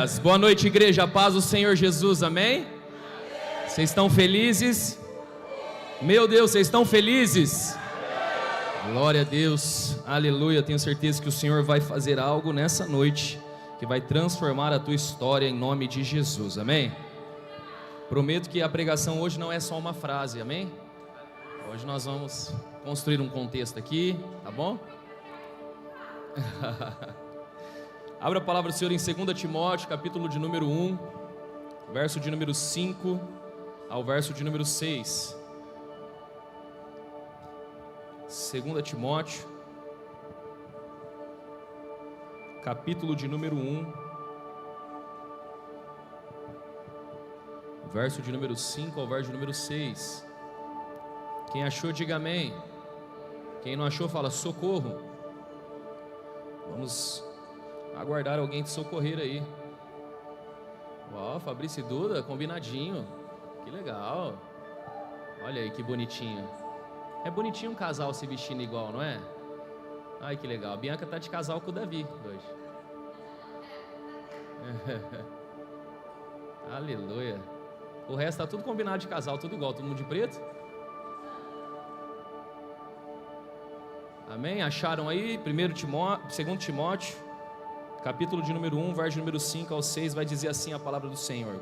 Aleluias. Boa noite, igreja. Paz do Senhor Jesus, amém? Vocês estão felizes? Meu Deus, vocês estão felizes? Glória a Deus, aleluia. Tenho certeza que o Senhor vai fazer algo nessa noite que vai transformar a tua história em nome de Jesus, amém? Prometo que a pregação hoje não é só uma frase, amém? Hoje nós vamos construir um contexto aqui, tá bom? Abra a palavra do Senhor em 2 Timóteo, capítulo de número 1, verso de número 5 ao verso de número 6. 2 Timóteo, capítulo de número 1, verso de número 5 ao verso de número 6. Quem achou, diga amém. Quem não achou, fala socorro. Vamos aguardar alguém te socorrer aí. Uau, Fabrício e Duda, combinadinho. Que legal. Olha aí que bonitinho. É bonitinho um casal se vestindo igual, não é? Ai, que legal. A Bianca tá de casal com o Davi hoje. Aleluia. O resto tá tudo combinado de casal, tudo igual, todo mundo de preto. Amém? Acharam aí? 2 Timóteo, capítulo de número 1, verso de número 5 ao 6, vai dizer assim a palavra do Senhor: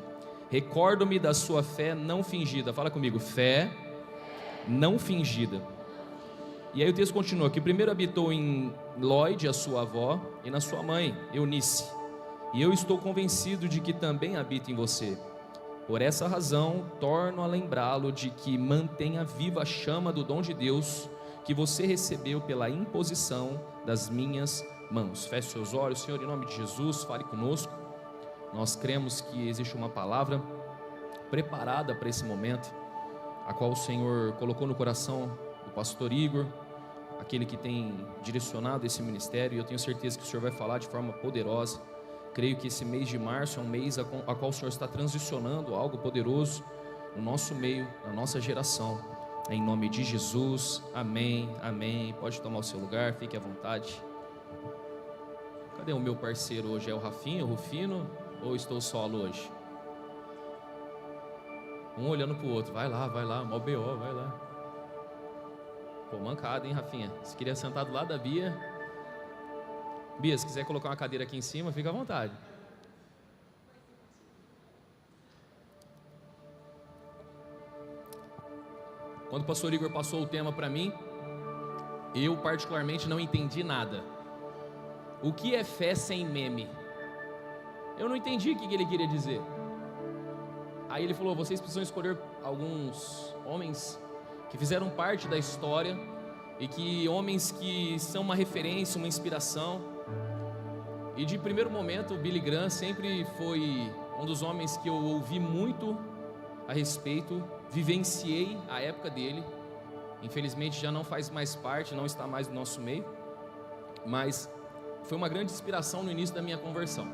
recordo-me da sua fé não fingida. Fala comigo, fé não fingida. E aí o texto continua, que primeiro habitou em Lóide, a sua avó, e na sua mãe, Eunice. E eu estou convencido de que também habita em você. Por essa razão, torno a lembrá-lo de que mantenha viva a chama do dom de Deus que você recebeu pela imposição das minhas mãos. Feche seus olhos. Senhor, em nome de Jesus, fale conosco. Nós cremos que existe uma palavra preparada para esse momento, a qual o Senhor colocou no coração do pastor Igor, aquele que tem direcionado esse ministério, e eu tenho certeza que o Senhor vai falar de forma poderosa. Creio que esse mês de março é um mês a qual o Senhor está transicionando algo poderoso no nosso meio, na nossa geração. Em nome de Jesus, amém, amém. Pode tomar o seu lugar, fique à vontade. Cadê o meu parceiro hoje? É o Rafinha, o Rufino, ou estou solo hoje? Um olhando pro outro, vai lá, mó BO, vai lá. Pô, mancada, hein, Rafinha? Você queria sentar do lado da Bia? Bia, se quiser colocar uma cadeira aqui em cima, fica à vontade. Quando o pastor Igor passou o tema para mim, eu particularmente não entendi nada. O que é fé sem meme? Eu não entendi o que ele queria dizer. Aí ele falou, vocês precisam escolher alguns homens que fizeram parte da história e que homens que são uma referência, uma inspiração. E de primeiro momento, o Billy Graham sempre foi um dos homens que eu ouvi muito a respeito, vivenciei a época dele. Infelizmente já não faz mais parte, não está mais no nosso meio, mas foi uma grande inspiração no início da minha conversão.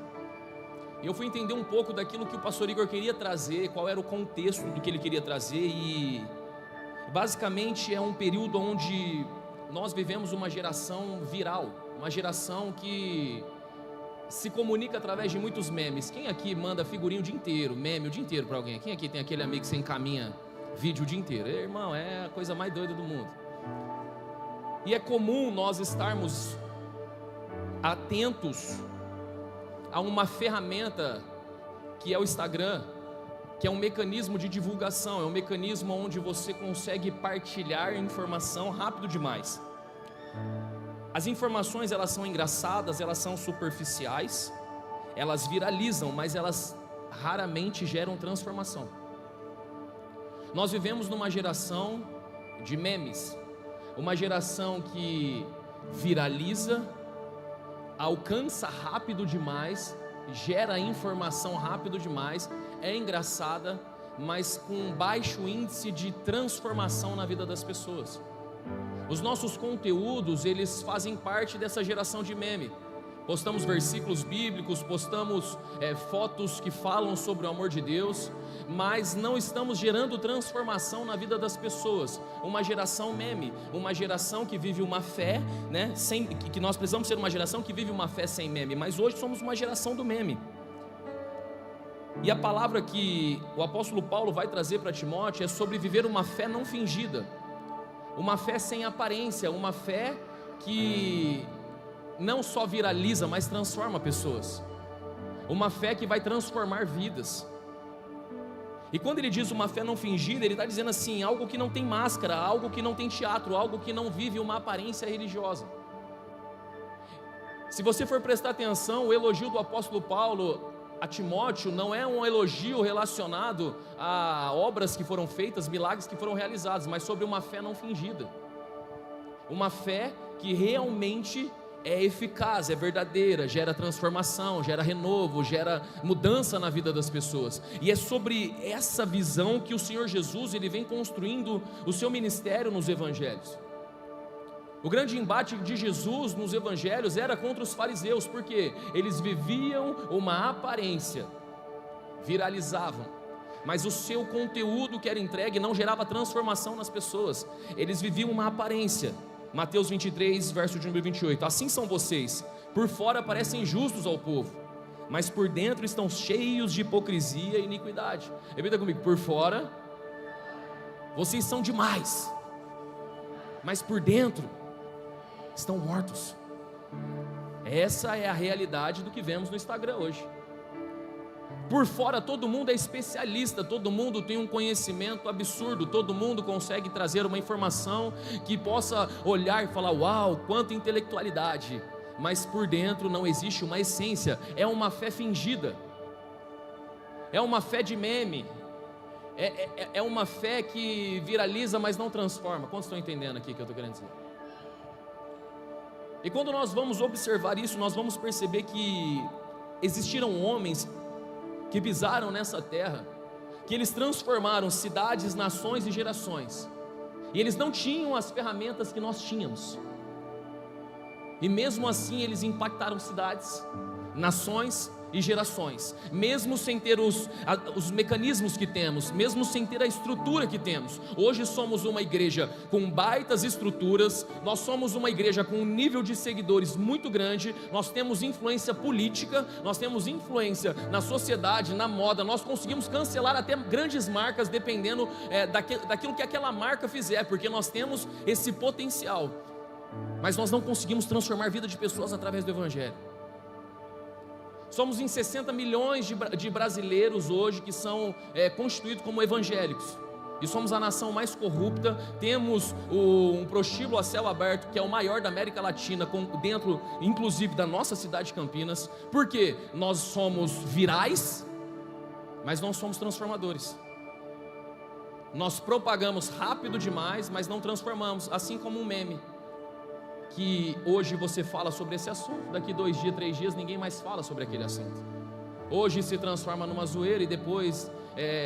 E eu fui entender um pouco daquilo que o pastor Igor queria trazer, qual era o contexto do que ele queria trazer. E basicamente é um período onde nós vivemos uma geração viral, uma geração que se comunica através de muitos memes. Quem aqui manda figurinha o dia inteiro, meme o dia inteiro para alguém? Quem aqui tem aquele amigo que você encaminha vídeo o dia inteiro? Irmão, é a coisa mais doida do mundo. E é comum nós estarmos atentos a uma ferramenta que é o Instagram, que é um mecanismo de divulgação, é um mecanismo onde você consegue partilhar informação rápido demais. As informações, elas são engraçadas, elas são superficiais, elas viralizam, mas elas raramente geram transformação. Nós vivemos numa geração de memes, uma geração que viraliza, alcança rápido demais, gera informação rápido demais, é engraçada, mas com baixo índice de transformação na vida das pessoas. Os nossos conteúdos, eles fazem parte dessa geração de meme. Postamos versículos bíblicos, postamos fotos que falam sobre o amor de Deus, mas não estamos gerando transformação na vida das pessoas. Uma geração meme, uma geração que vive uma fé, né, que nós precisamos ser uma geração que vive uma fé sem meme, mas hoje somos uma geração do meme. E a palavra que o apóstolo Paulo vai trazer para Timóteo é sobre viver uma fé não fingida, uma fé sem aparência, uma fé que não só viraliza, mas transforma pessoas, uma fé que vai transformar vidas. E quando ele diz uma fé não fingida, ele está dizendo assim, algo que não tem máscara, algo que não tem teatro, algo que não vive uma aparência religiosa. Se você for prestar atenção, o elogio do apóstolo Paulo a Timóteo não é um elogio relacionado a obras que foram feitas, milagres que foram realizados, mas sobre uma fé não fingida, uma fé que realmente é eficaz, é verdadeira, gera transformação, gera renovo, gera mudança na vida das pessoas. E é sobre essa visão que o Senhor Jesus ele vem construindo o seu ministério nos evangelhos. O grande embate de Jesus nos evangelhos era contra os fariseus, porque eles viviam uma aparência, viralizavam, mas o seu conteúdo que era entregue não gerava transformação nas pessoas. Eles viviam uma aparência. Mateus 23, verso de número 28, assim são vocês, por fora parecem justos ao povo, mas por dentro estão cheios de hipocrisia e iniquidade. Repita comigo, por fora vocês são demais, mas por dentro estão mortos. Essa é a realidade do que vemos no Instagram hoje. Por fora todo mundo é especialista, todo mundo tem um conhecimento absurdo, todo mundo consegue trazer uma informação que possa olhar e falar, uau, quanta intelectualidade, mas por dentro não existe uma essência, é uma fé fingida, é uma fé de meme, é uma fé que viraliza, mas não transforma. Quantos estão entendendo aqui o que eu estou querendo dizer? E quando nós vamos observar isso, nós vamos perceber que existiram homens que pisaram nessa terra, que eles transformaram cidades, nações e gerações, e eles não tinham as ferramentas que nós tínhamos, e mesmo assim eles impactaram cidades, nações e gerações, mesmo sem ter os mecanismos que temos, mesmo sem ter a estrutura que temos. Hoje somos uma igreja com baitas estruturas, nós somos uma igreja com um nível de seguidores muito grande, nós temos influência política, nós temos influência na sociedade, na moda, nós conseguimos cancelar até grandes marcas, dependendo daquilo que aquela marca fizer, porque nós temos esse potencial, mas nós não conseguimos transformar a vida de pessoas através do Evangelho. Somos em 60 milhões de brasileiros hoje que são constituídos como evangélicos, e somos a nação mais corrupta. Temos um prostíbulo a céu aberto que é o maior da América Latina, dentro inclusive da nossa cidade de Campinas, porque nós somos virais, mas não somos transformadores. Nós propagamos rápido demais, mas não transformamos, assim como um meme, que hoje você fala sobre esse assunto, daqui 2 dias, 3 dias, ninguém mais fala sobre aquele assunto. Hoje se transforma numa zoeira e depois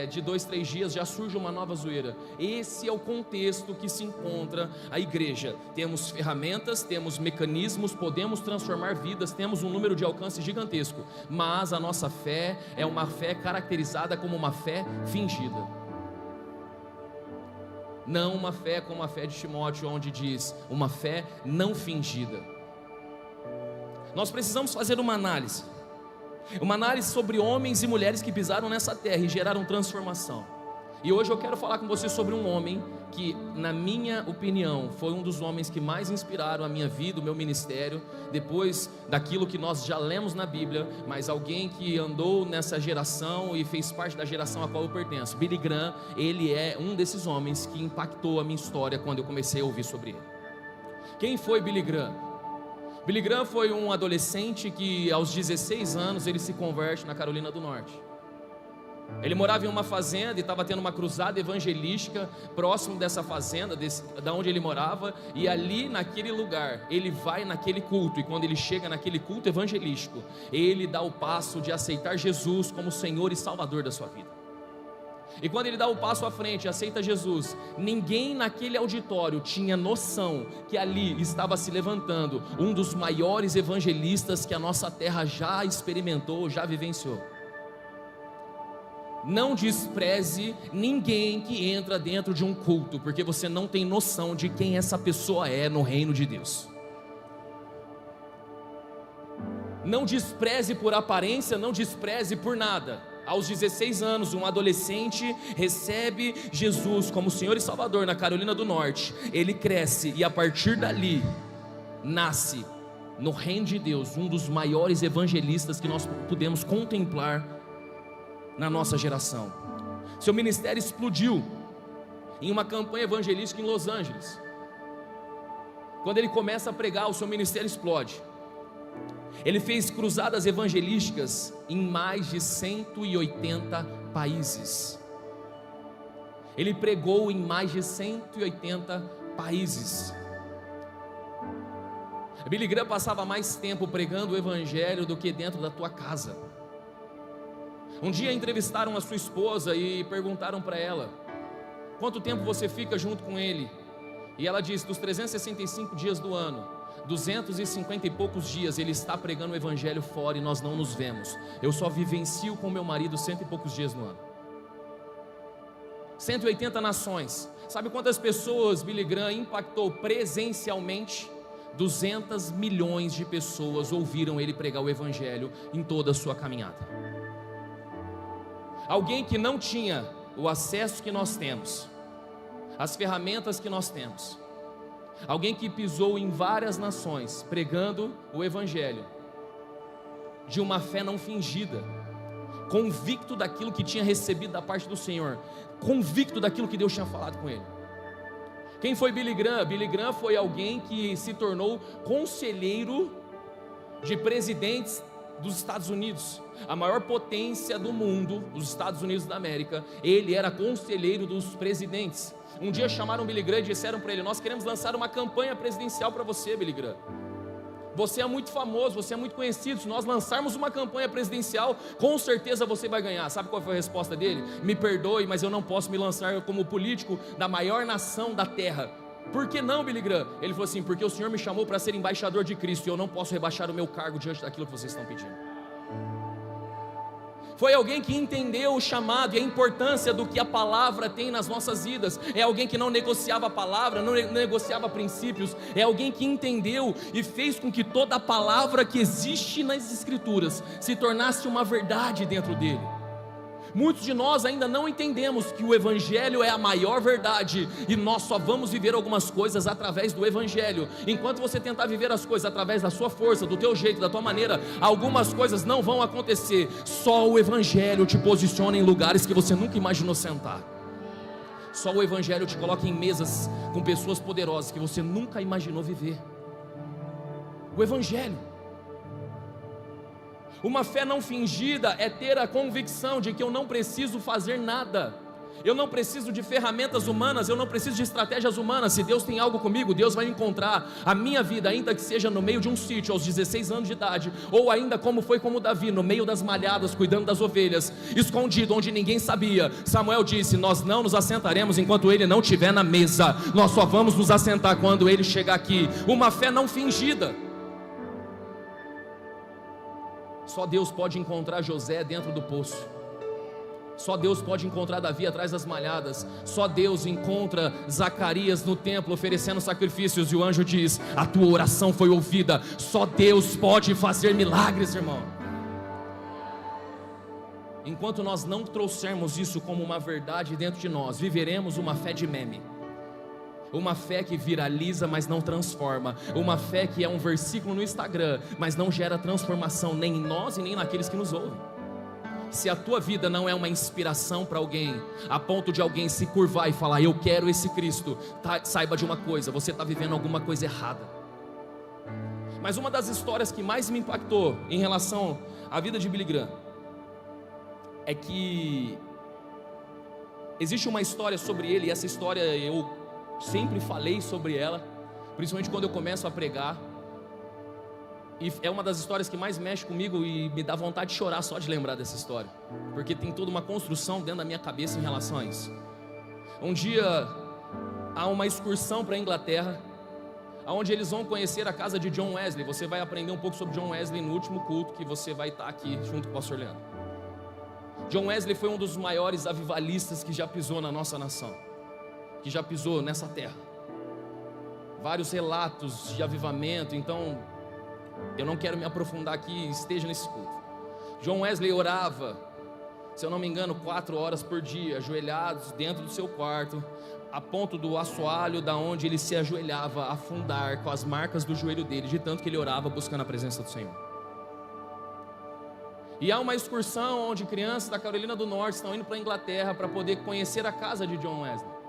de 2, 3 dias já surge uma nova zoeira. Esse é o contexto que se encontra a igreja. Temos ferramentas, temos mecanismos, podemos transformar vidas, temos um número de alcance gigantesco, mas a nossa fé é uma fé caracterizada como uma fé fingida. Não uma fé como a fé de Timóteo, onde diz uma fé não fingida. Nós precisamos fazer uma análise sobre homens e mulheres que pisaram nessa terra e geraram transformação. E hoje eu quero falar com você sobre um homem que, na minha opinião, foi um dos homens que mais inspiraram a minha vida, o meu ministério, depois daquilo que nós já lemos na Bíblia, mas alguém que andou nessa geração e fez parte da geração a qual eu pertenço. Billy Graham, ele é um desses homens que impactou a minha história quando eu comecei a ouvir sobre ele. Quem foi Billy Graham? Billy Graham foi um adolescente que aos 16 anos ele se converte na Carolina do Norte. Ele morava em uma fazenda e estava tendo uma cruzada evangelística próximo dessa fazenda, da onde ele morava, e ali naquele lugar, ele vai naquele culto, e quando ele chega naquele culto evangelístico, ele dá o passo de aceitar Jesus como Senhor e Salvador da sua vida. E quando ele dá o passo à frente e aceita Jesus, ninguém naquele auditório tinha noção que ali estava se levantando um dos maiores evangelistas que a nossa terra já experimentou, já vivenciou. Não despreze ninguém que entra dentro de um culto, porque você não tem noção de quem essa pessoa é no reino de Deus. Não despreze por aparência, não despreze por nada. Aos 16 anos, um adolescente recebe Jesus como Senhor e Salvador na Carolina do Norte. Ele cresce e a partir dali nasce no reino de Deus um dos maiores evangelistas que nós pudemos contemplar na nossa geração. Seu ministério explodiu em uma campanha evangelística em Los Angeles. Quando ele começa a pregar, o seu ministério explode. Ele fez cruzadas evangelísticas em mais de 180 países. Ele pregou em mais de 180 países. Billy Graham passava mais tempo pregando o evangelho do que dentro da tua casa. Um dia entrevistaram a sua esposa e perguntaram para ela: quanto tempo você fica junto com ele? E ela disse: dos 365 dias do ano, 250 e poucos dias ele está pregando o evangelho fora e nós não nos vemos. Eu só vivencio com meu marido 100 e poucos dias no ano. 180 nações. Sabe quantas pessoas Billy Graham impactou presencialmente? 200 milhões de pessoas ouviram ele pregar o evangelho em toda a sua caminhada. Alguém que não tinha o acesso que nós temos, as ferramentas que nós temos, alguém que pisou em várias nações pregando o evangelho de uma fé não fingida, convicto daquilo que tinha recebido da parte do Senhor, convicto daquilo que Deus tinha falado com ele. Quem foi Billy Graham? Billy Graham foi alguém que se tornou conselheiro de presidentes dos Estados Unidos, a maior potência do mundo, os Estados Unidos da América. Ele era conselheiro dos presidentes. Um dia chamaram Billy Graham e disseram para ele: nós queremos lançar uma campanha presidencial para você, Billy Graham. Você é muito famoso, você é muito conhecido. Se nós lançarmos uma campanha presidencial, com certeza você vai ganhar. Sabe qual foi a resposta dele? Me perdoe, mas eu não posso me lançar como político da maior nação da terra. Por que não, Billy Graham? Ele falou assim: porque o Senhor me chamou para ser embaixador de Cristo e eu não posso rebaixar o meu cargo diante daquilo que vocês estão pedindo. Foi alguém que entendeu o chamado e a importância do que a palavra tem nas nossas vidas. É alguém que não negociava a palavra, não negociava princípios. É alguém que entendeu e fez com que toda a palavra que existe nas Escrituras se tornasse uma verdade dentro dele. Muitos de nós ainda não entendemos que o Evangelho é a maior verdade e nós só vamos viver algumas coisas através do Evangelho. Enquanto você tentar viver as coisas através da sua força, do teu jeito, da tua maneira, algumas coisas não vão acontecer. Só o Evangelho te posiciona em lugares que você nunca imaginou sentar. Só o Evangelho te coloca em mesas com pessoas poderosas que você nunca imaginou viver. O Evangelho. Uma fé não fingida é ter a convicção de que eu não preciso fazer nada, eu não preciso de ferramentas humanas, eu não preciso de estratégias humanas. Se Deus tem algo comigo, Deus vai encontrar a minha vida, ainda que seja no meio de um sítio aos 16 anos de idade, ou ainda como foi como Davi, no meio das malhadas, cuidando das ovelhas, escondido onde ninguém sabia. Samuel disse: nós não nos assentaremos enquanto ele não estiver na mesa, nós só vamos nos assentar quando ele chegar aqui. Uma fé não fingida. Só Deus pode encontrar José dentro do poço. Só Deus pode encontrar Davi atrás das malhadas. Só Deus encontra Zacarias no templo oferecendo sacrifícios e o anjo diz: a tua oração foi ouvida. Só Deus pode fazer milagres, irmão. Enquanto nós não trouxermos isso como uma verdade dentro de nós, viveremos uma fé de meme. Uma fé que viraliza, mas não transforma. Uma fé que é um versículo no Instagram, mas não gera transformação nem em nós e nem naqueles que nos ouvem. Se a tua vida não é uma inspiração para alguém, a ponto de alguém se curvar e falar: eu quero esse Cristo, saiba de uma coisa, você está vivendo alguma coisa errada. Mas uma das histórias que mais me impactou em relação à vida de Billy Graham é que existe uma história sobre ele, e essa história eu sempre falei sobre ela, principalmente quando eu começo a pregar, e é uma das histórias que mais mexe comigo e me dá vontade de chorar só de lembrar dessa história, porque tem toda uma construção dentro da minha cabeça em relação a isso. Um dia há uma excursão para a Inglaterra, onde eles vão conhecer a casa de John Wesley. Você vai aprender um pouco sobre John Wesley no último culto que você vai estar aqui junto com o pastor Leandro. John Wesley foi um dos maiores avivalistas que já pisou na nossa nação, que já pisou nessa terra. Vários relatos de avivamento, então eu não quero me aprofundar aqui, esteja nesse culto. John Wesley orava se eu não me engano, 4 horas por dia, ajoelhados dentro do seu quarto, a ponto do assoalho da onde ele se ajoelhava afundar com as marcas do joelho dele, de tanto que ele orava buscando a presença do Senhor. E há uma excursão onde crianças da Carolina do Norte estão indo para a Inglaterra para poder conhecer a casa de John Wesley.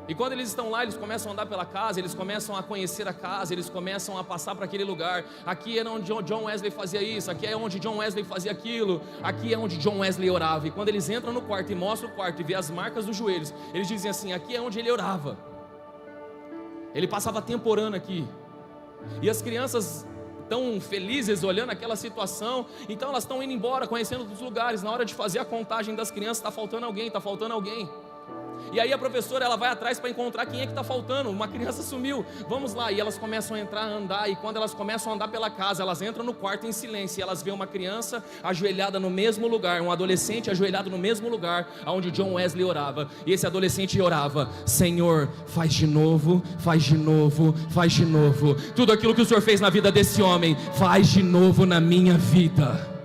E quando eles estão lá, eles começam a andar pela casa, eles começam a conhecer a casa, eles começam a passar para aquele lugar. Aqui era onde John Wesley fazia isso, aqui é onde John Wesley fazia aquilo, aqui é onde John Wesley orava. E quando eles entram no quarto e mostram o quarto e vê as marcas dos joelhos, eles dizem assim: aqui é onde ele orava. Ele passava tempo orando aqui. E as crianças tão felizes olhando aquela situação, então elas estão indo embora, conhecendo os lugares. Na hora de fazer a contagem das crianças, está faltando alguém, está faltando alguém. E aí a professora, ela vai atrás para encontrar quem é que está faltando. Uma criança sumiu, vamos lá. E elas começam a entrar, a andar. E quando elas começam a andar pela casa, elas entram no quarto em silêncio. E elas veem uma criança ajoelhada no mesmo lugar, um adolescente ajoelhado no mesmo lugar onde John Wesley orava. E esse adolescente orava: Senhor, faz de novo, faz de novo, faz de novo. Tudo aquilo que o Senhor fez na vida desse homem, faz de novo na minha vida.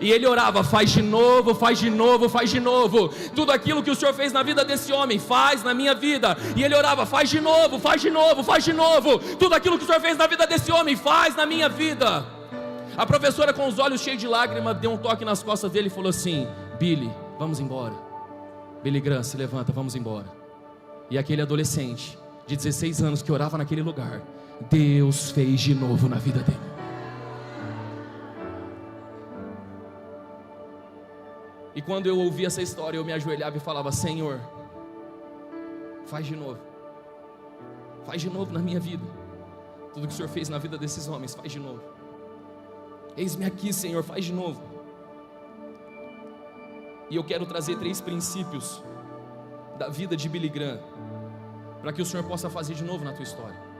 E ele orava: faz de novo, faz de novo, faz de novo. Tudo aquilo que o Senhor fez na vida desse homem, faz na minha vida. E ele orava: faz de novo, faz de novo, faz de novo. Tudo aquilo que o Senhor fez na vida desse homem, faz na minha vida. A professora, com os olhos cheios de lágrimas, deu um toque nas costas dele e falou assim: Billy, vamos embora. Billy Graham, se levanta, vamos embora. E aquele adolescente de 16 anos que orava naquele lugar, Deus fez de novo na vida dele. E quando eu ouvia essa história, eu me ajoelhava e falava: Senhor, faz de novo na minha vida. Tudo que o Senhor fez na vida desses homens, faz de novo. Eis-me aqui, Senhor, faz de novo. E eu quero trazer 3 princípios da vida de Billy Graham, para que o Senhor possa fazer de novo na tua história.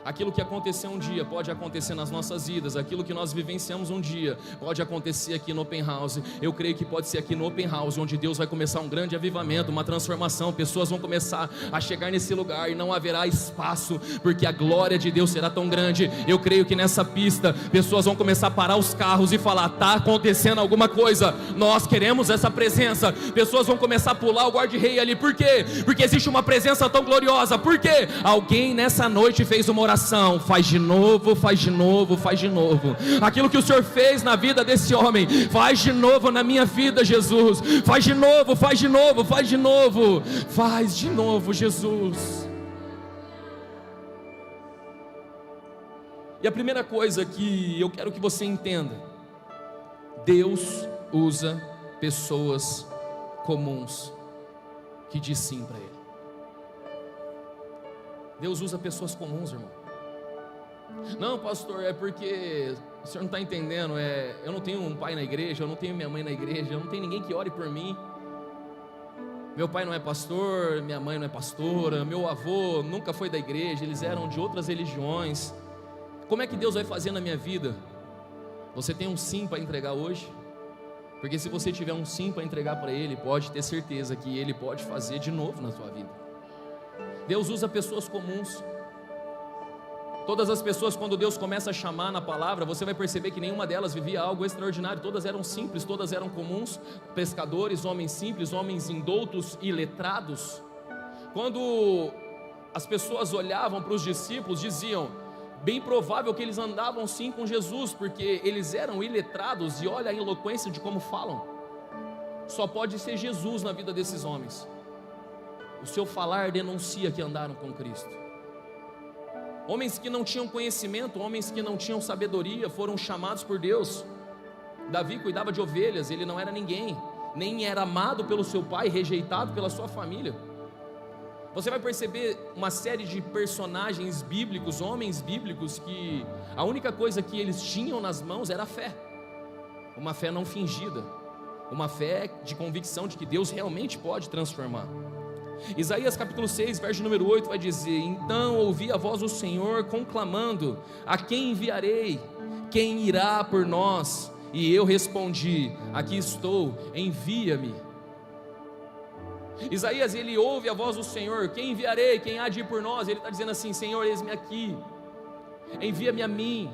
Aquilo que aconteceu um dia pode acontecer nas nossas vidas. Aquilo que nós vivenciamos um dia pode acontecer aqui no Open House. Eu creio que pode ser aqui no Open House, onde Deus vai começar um grande avivamento, uma transformação. Pessoas vão começar a chegar nesse lugar e não haverá espaço, porque a glória de Deus será tão grande. Eu creio que nessa pista pessoas vão começar a parar os carros e falar: está acontecendo alguma coisa, nós queremos essa presença. Pessoas vão começar a pular o guarda-rei ali. Por quê? Porque existe uma presença tão gloriosa. Por quê? Alguém nessa noite fez uma oração: faz de novo, faz de novo, faz de novo. Aquilo que o Senhor fez na vida desse homem, faz de novo na minha vida, Jesus. Faz de novo, faz de novo, faz de novo. Faz de novo, Jesus. E a primeira coisa que eu quero que você entenda: Deus usa pessoas comuns que diz sim para Ele. Deus usa pessoas comuns, irmão. Não, pastor, é porque o senhor não está entendendo. Eu não tenho um pai na igreja, eu não tenho minha mãe na igreja, eu não tenho ninguém que ore por mim. Meu pai não é pastor, minha mãe não é pastora, meu avô nunca foi da igreja, eles eram de outras religiões. Como é que Deus vai fazer na minha vida? Você tem um sim para entregar hoje? Porque se você tiver um sim para entregar para Ele, pode ter certeza que Ele pode fazer de novo na sua vida. Deus usa pessoas comuns. Todas as pessoas, quando Deus começa a chamar na palavra, você vai perceber que nenhuma delas vivia algo extraordinário. Todas eram simples, todas eram comuns. Pescadores, homens simples, homens indoutos e letrados. Quando as pessoas olhavam para os discípulos, diziam: bem provável que eles andavam sim com Jesus, porque eles eram iletrados. E olha a eloquência de como falam. Só pode ser Jesus na vida desses homens. O seu falar denuncia que andaram com Cristo. Homens que não tinham conhecimento, homens que não tinham sabedoria, foram chamados por Deus. Davi cuidava de ovelhas, ele não era ninguém, nem era amado pelo seu pai, rejeitado pela sua família. Você vai perceber uma série de personagens bíblicos, homens bíblicos, que a única coisa que eles tinham nas mãos era a fé. Uma fé não fingida, uma fé de convicção de que Deus realmente pode transformar. Isaías capítulo 6, verso número 8 vai dizer: então ouvi a voz do Senhor conclamando: a quem enviarei? Quem irá por nós? E eu respondi: aqui estou, envia-me. Isaías, ele ouve a voz do Senhor: quem enviarei? Quem há de ir por nós? Ele está dizendo assim: Senhor, eis-me aqui, envia-me a mim.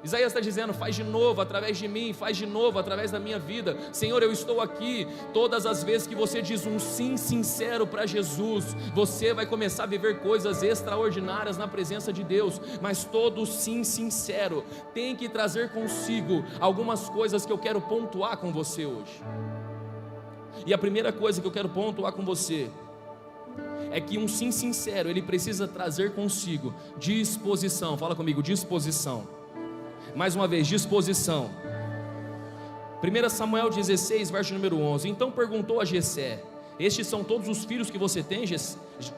Isaías está dizendo: faz de novo através de mim, faz de novo através da minha vida. Senhor, eu estou aqui. Todas as vezes que você diz um sim sincero para Jesus, você vai começar a viver coisas extraordinárias na presença de Deus. Mas todo sim sincero tem que trazer consigo algumas coisas que eu quero pontuar com você hoje. E a primeira coisa que eu quero pontuar com você é que um sim sincero, ele precisa trazer consigo disposição. Fala comigo, disposição. Mais uma vez, disposição. 1 Samuel 16, verso número 11. Então perguntou a Jessé: estes são todos os filhos que você tem?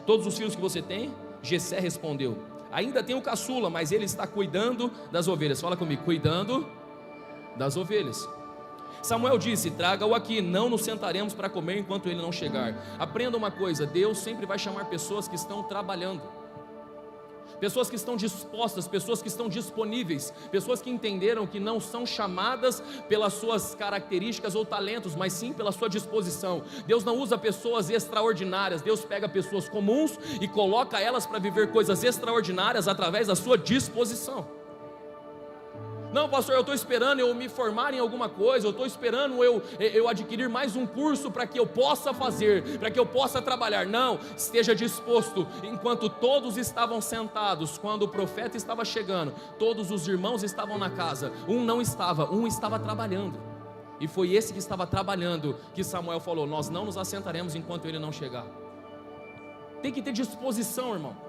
Todos os filhos que você tem? Jessé respondeu: ainda tem o caçula, mas ele está cuidando das ovelhas. Fala comigo, cuidando das ovelhas. Samuel disse: traga-o aqui, não nos sentaremos para comer enquanto ele não chegar. Aprenda uma coisa: Deus sempre vai chamar pessoas que estão trabalhando, pessoas que estão dispostas, pessoas que estão disponíveis, pessoas que entenderam que não são chamadas pelas suas características ou talentos, mas sim pela sua disposição. Deus não usa pessoas extraordinárias, Deus pega pessoas comuns e coloca elas para viver coisas extraordinárias através da sua disposição. Não, pastor, eu estou esperando eu me formar em alguma coisa, eu estou esperando eu adquirir mais um curso para que eu possa fazer, para que eu possa trabalhar. Não, esteja disposto. Enquanto todos estavam sentados, quando o profeta estava chegando, todos os irmãos estavam na casa, um estava trabalhando. E foi esse que estava trabalhando que Samuel falou: nós não nos assentaremos enquanto ele não chegar. Tem que ter disposição, irmão.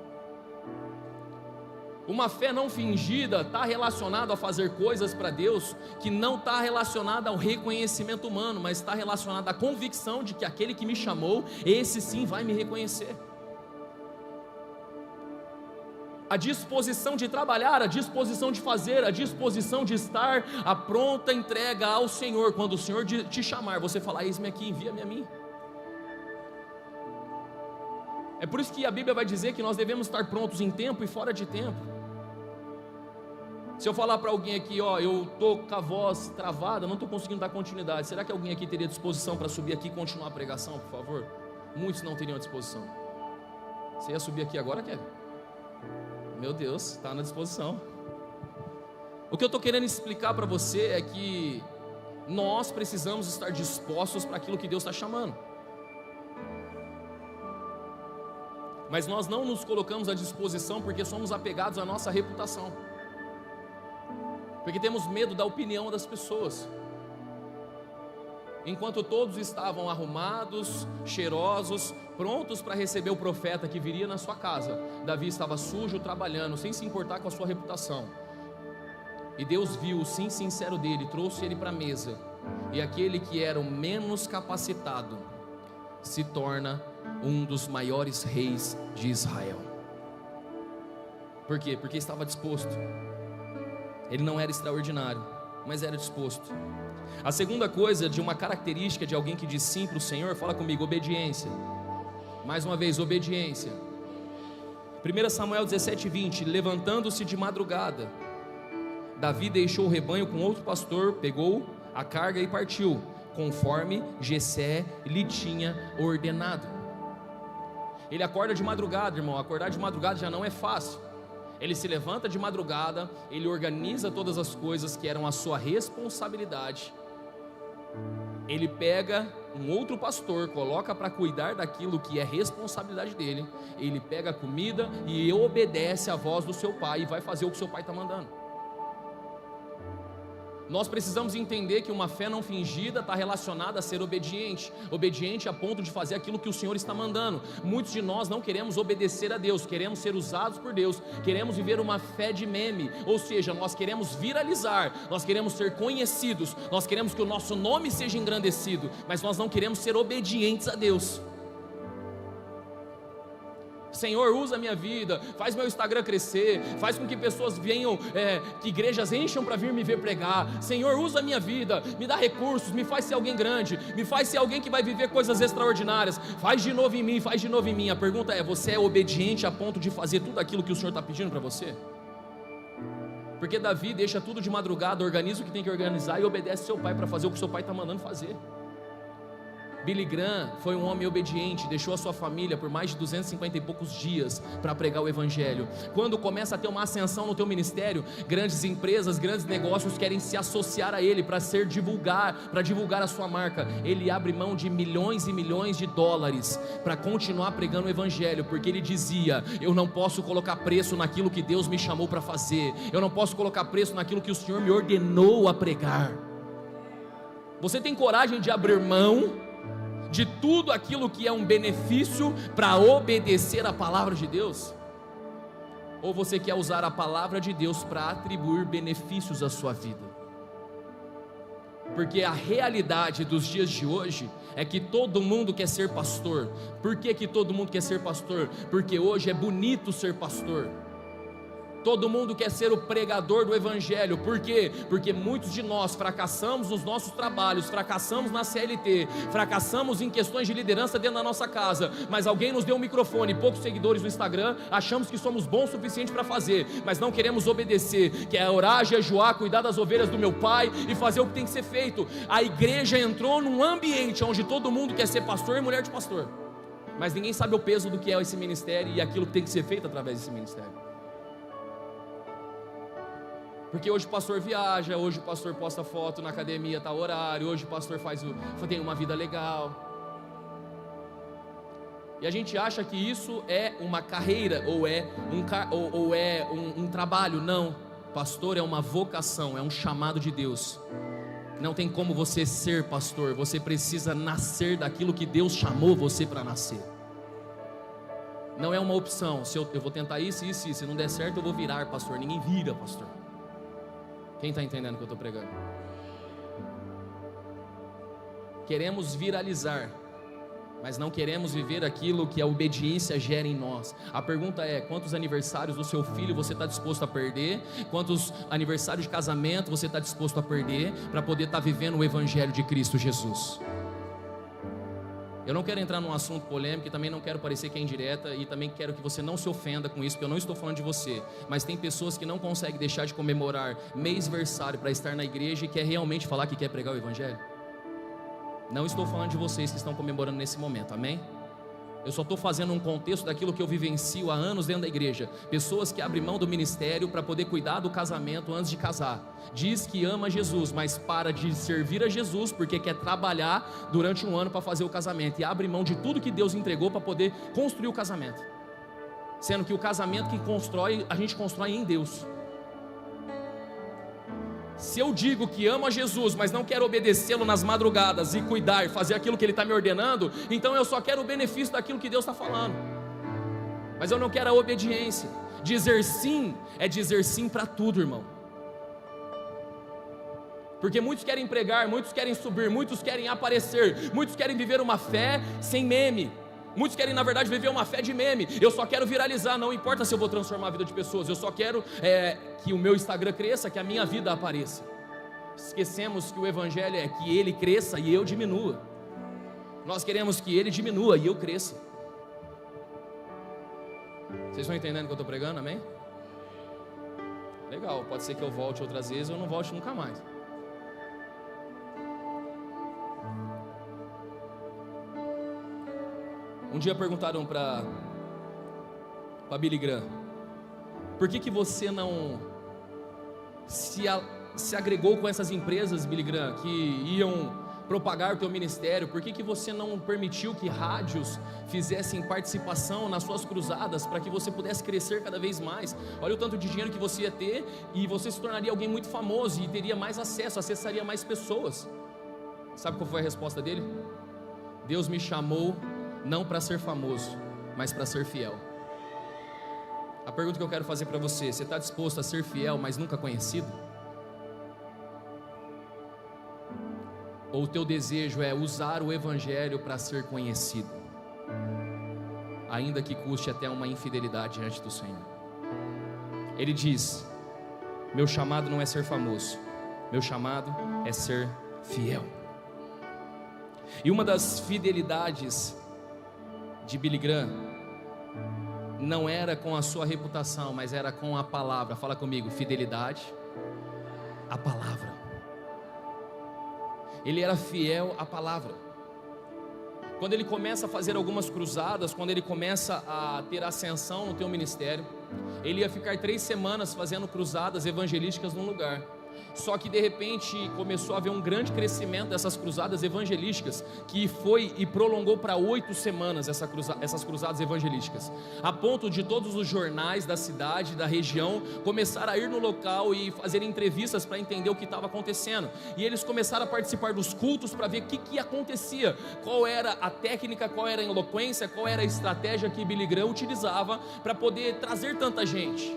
Uma fé não fingida está relacionada a fazer coisas para Deus que não está relacionada ao reconhecimento humano, mas está relacionada à convicção de que aquele que me chamou, esse sim vai me reconhecer. A disposição de trabalhar, a disposição de fazer, a disposição de estar, a pronta entrega ao Senhor. Quando o Senhor te chamar, você falar: eis-me aqui, envia-me a mim. É por isso que a Bíblia vai dizer que nós devemos estar prontos em tempo e fora de tempo. Se eu falar para alguém aqui: ó, eu estou com a voz travada, não estou conseguindo dar continuidade, será que alguém aqui teria disposição para subir aqui e continuar a pregação, por favor? Muitos não teriam disposição. Você ia subir aqui agora, Kevin? Meu Deus, está na disposição. O que eu estou querendo explicar para você é que nós precisamos estar dispostos para aquilo que Deus está chamando. Mas nós não nos colocamos à disposição porque somos apegados à nossa reputação, porque temos medo da opinião das pessoas. Enquanto todos estavam arrumados, cheirosos, prontos para receber o profeta que viria na sua casa, Davi estava sujo, trabalhando, sem se importar com a sua reputação. E Deus viu o sim sincero dele, trouxe ele para a mesa, e aquele que era o menos capacitado se torna um dos maiores reis de Israel. Por quê? Porque estava disposto. Ele não era extraordinário, mas era disposto. A segunda coisa, de uma característica de alguém que diz sim para o Senhor, fala comigo, obediência. Mais uma vez, obediência. 1 Samuel 17:20, levantando-se de madrugada, Davi deixou o rebanho com outro pastor, pegou a carga e partiu, conforme Jessé lhe tinha ordenado. Ele acorda de madrugada, irmão. Acordar de madrugada já não é fácil. Ele se levanta de madrugada, ele organiza todas as coisas que eram a sua responsabilidade. Ele pega um outro pastor, coloca para cuidar daquilo que é responsabilidade dele. Ele pega a comida e obedece à voz do seu pai e vai fazer o que seu pai está mandando. Nós precisamos entender que uma fé não fingida está relacionada a ser obediente. Obediente a ponto de fazer aquilo que o Senhor está mandando. Muitos de nós não queremos obedecer a Deus, queremos ser usados por Deus, queremos viver uma fé de meme, ou seja, nós queremos viralizar, nós queremos ser conhecidos, nós queremos que o nosso nome seja engrandecido, mas nós não queremos ser obedientes a Deus. Senhor, usa a minha vida, faz meu Instagram crescer, faz com que pessoas venham, que igrejas encham para vir me ver pregar. Senhor, usa a minha vida, me dá recursos, me faz ser alguém grande, me faz ser alguém que vai viver coisas extraordinárias. Faz de novo em mim, faz de novo em mim. A pergunta é: você é obediente a ponto de fazer tudo aquilo que o Senhor está pedindo para você? Porque Davi deixa tudo de madrugada, organiza o que tem que organizar e obedece seu pai para fazer o que seu pai está mandando fazer. Billy Graham foi um homem obediente, deixou a sua família por mais de 250 e poucos dias para pregar o evangelho. Quando começa a ter uma ascensão no teu ministério, grandes empresas, grandes negócios querem se associar a ele para divulgar a sua marca. Ele abre mão de milhões e milhões de dólares para continuar pregando o evangelho, porque ele dizia: eu não posso colocar preço naquilo que Deus me chamou para fazer, eu não posso colocar preço naquilo que o Senhor me ordenou a pregar. Você tem coragem de abrir mão de tudo aquilo que é um benefício para obedecer a palavra de Deus? Ou você quer usar a palavra de Deus para atribuir benefícios à sua vida? Porque a realidade dos dias de hoje é que todo mundo quer ser pastor. Por que todo mundo quer ser pastor? Porque hoje é bonito ser pastor. Todo mundo quer ser o pregador do evangelho. Por quê? Porque muitos de nós fracassamos nos nossos trabalhos, fracassamos na CLT, fracassamos em questões de liderança dentro da nossa casa, mas alguém nos deu um microfone, poucos seguidores no Instagram, achamos que somos bons o suficiente para fazer, mas não queremos obedecer, que é orar, jejuar, cuidar das ovelhas do meu pai e fazer o que tem que ser feito. A igreja entrou num ambiente onde todo mundo quer ser pastor e mulher de pastor, mas ninguém sabe o peso do que é esse ministério e aquilo que tem que ser feito através desse ministério. Porque hoje o pastor viaja, hoje o pastor posta foto na academia, tal horário, hoje o pastor tem uma vida legal. E a gente acha que isso é uma carreira, ou é um trabalho. Não, pastor é uma vocação, é um chamado de Deus. Não tem como você ser pastor, você precisa nascer daquilo que Deus chamou você para nascer. Não é uma opção, se eu vou tentar isso, se não der certo eu vou virar pastor. Ninguém vira pastor. Quem está entendendo o que eu estou pregando? Queremos viralizar, mas não queremos viver aquilo que a obediência gera em nós. A pergunta é: quantos aniversários do seu filho você está disposto a perder? Quantos aniversários de casamento você está disposto a perder para poder estar vivendo o evangelho de Cristo Jesus? Eu não quero entrar num assunto polêmico e também não quero parecer que é indireta, e também quero que você não se ofenda com isso, porque eu não estou falando de você, mas tem pessoas que não conseguem deixar de comemorar mêsversário para estar na igreja e quer realmente falar que quer pregar o evangelho. Não estou falando de vocês que estão comemorando nesse momento, amém? Eu só estou fazendo um contexto daquilo que eu vivencio há anos dentro da igreja. Pessoas que abrem mão do ministério para poder cuidar do casamento antes de casar. Diz que ama Jesus, mas para de servir a Jesus porque quer trabalhar durante um ano para fazer o casamento. E abre mão de tudo que Deus entregou para poder construir o casamento. Sendo que o casamento que constrói, a gente constrói em Deus. Se eu digo que amo a Jesus, mas não quero obedecê-lo nas madrugadas e cuidar e fazer aquilo que Ele está me ordenando, então eu só quero o benefício daquilo que Deus está falando, mas eu não quero a obediência. Dizer sim é dizer sim para tudo, irmão. Porque muitos querem pregar, muitos querem subir, muitos querem aparecer, muitos querem viver uma fé sem meme. Muitos querem, na verdade, viver uma fé de meme. Eu só quero viralizar, não importa se eu vou transformar a vida de pessoas. Eu só quero que o meu Instagram cresça, que a minha vida apareça. Esquecemos que o evangelho é que ele cresça e eu diminua. Nós queremos que ele diminua e eu cresça. Vocês estão entendendo o que eu estou pregando, amém? Legal, pode ser que eu volte outras vezes ou não volte nunca mais. Um dia perguntaram para Billy Graham: por que você não se agregou com essas empresas, Billy Graham, que iam propagar o teu ministério? Por que você não permitiu que rádios fizessem participação nas suas cruzadas, para que você pudesse crescer cada vez mais? Olha o tanto de dinheiro que você ia ter, e você se tornaria alguém muito famoso, e teria mais acesso, acessaria mais pessoas. Sabe qual foi a resposta dele? Deus me chamou não para ser famoso, mas para ser fiel. A pergunta que eu quero fazer para você: você está disposto a ser fiel, mas nunca conhecido? Ou o teu desejo é usar o evangelho para ser conhecido, ainda que custe até uma infidelidade diante do Senhor? Ele diz: meu chamado não é ser famoso, meu chamado é ser fiel. E uma das fidelidades de Billy Graham não era com a sua reputação, mas era com a palavra. Fala comigo: fidelidade à palavra. Ele era fiel à palavra. quando ele começa a fazer algumas cruzadas, quando ele começa a ter ascensão no teu ministério, ele ia ficar 3 semanas fazendo cruzadas evangelísticas num lugar. Só que de repente começou a haver um grande crescimento dessas cruzadas evangelísticas, que foi e prolongou para 8 semanas essas cruzadas evangelísticas, a ponto de todos os jornais da cidade, da região, começaram a ir no local e fazer entrevistas para entender o que estava acontecendo. E eles começaram a participar dos cultos para ver o que acontecia, qual era a técnica, qual era a eloquência, qual era a estratégia que Billy Graham utilizava para poder trazer tanta gente.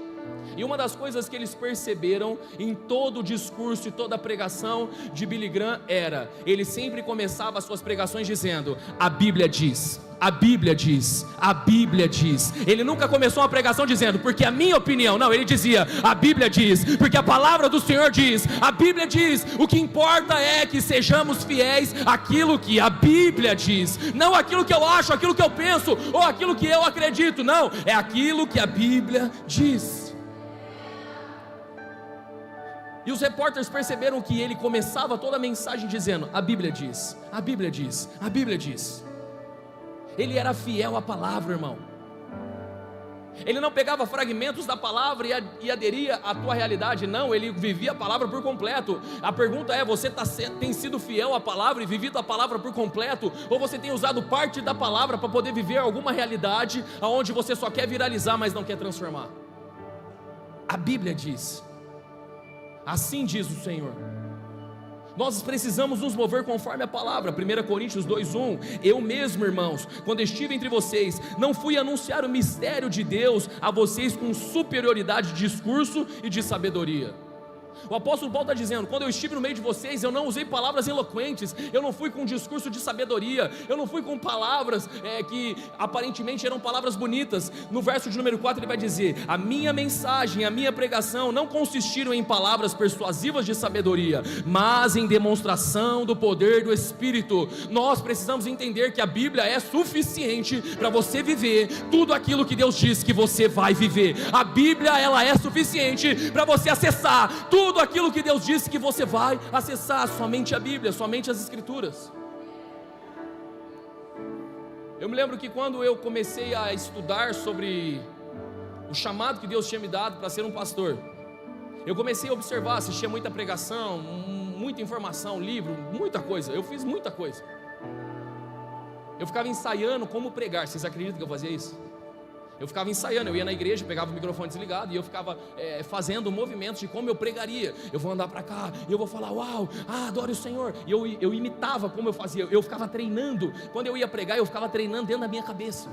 E uma das coisas que eles perceberam em todo o discurso e toda a pregação de Billy Graham era: ele sempre começava as suas pregações dizendo: a Bíblia diz, a Bíblia diz, a Bíblia diz. Ele nunca começou uma pregação dizendo, porque a minha opinião, não, ele dizia, a Bíblia diz, porque a palavra do Senhor diz, a Bíblia diz. O que importa é que sejamos fiéis àquilo que a Bíblia diz, não aquilo que eu acho, aquilo que eu penso, ou aquilo que eu acredito, não, é aquilo que a Bíblia diz. E os repórteres perceberam que ele começava toda a mensagem dizendo: a Bíblia diz, a Bíblia diz, a Bíblia diz. Ele era fiel à palavra, irmão. Ele não pegava fragmentos da palavra e aderia à tua realidade, não, ele vivia a palavra por completo. A pergunta é: você tem sido fiel à palavra e vivido a palavra por completo? Ou você tem usado parte da palavra para poder viver alguma realidade onde você só quer viralizar, mas não quer transformar? A Bíblia diz, assim diz o Senhor. Nós precisamos nos mover conforme a palavra. 1 Coríntios 2:1. Eu mesmo, irmãos, quando estive entre vocês, não fui anunciar o mistério de Deus a vocês com superioridade de discurso e de sabedoria. O apóstolo Paulo está dizendo: quando eu estive no meio de vocês, eu não usei palavras eloquentes, eu não fui com um discurso de sabedoria, eu não fui com palavras que aparentemente eram palavras bonitas. No verso de número 4 ele vai dizer: a minha mensagem, a minha pregação não consistiram em palavras persuasivas de sabedoria, mas em demonstração do poder do Espírito. Nós precisamos entender que a Bíblia é suficiente para você viver tudo aquilo que Deus diz que você vai viver. A Bíblia, ela é suficiente para você acessar tudo aquilo que Deus disse que você vai acessar. Somente a Bíblia, somente as Escrituras. Eu me lembro que quando eu comecei a estudar sobre o chamado que Deus tinha me dado para ser um pastor, eu comecei a observar, assistia muita pregação, muita informação, livro, muita coisa. Eu fiz muita coisa. Eu ficava ensaiando como pregar. Vocês acreditam que eu fazia isso? Eu ficava ensaiando, eu ia na igreja, pegava o microfone desligado e eu ficava fazendo movimentos de como eu pregaria. Eu vou andar para cá, eu vou falar: uau, adore o Senhor. E eu imitava como eu fazia, eu ficava treinando. Quando eu ia pregar, eu ficava treinando dentro da minha cabeça.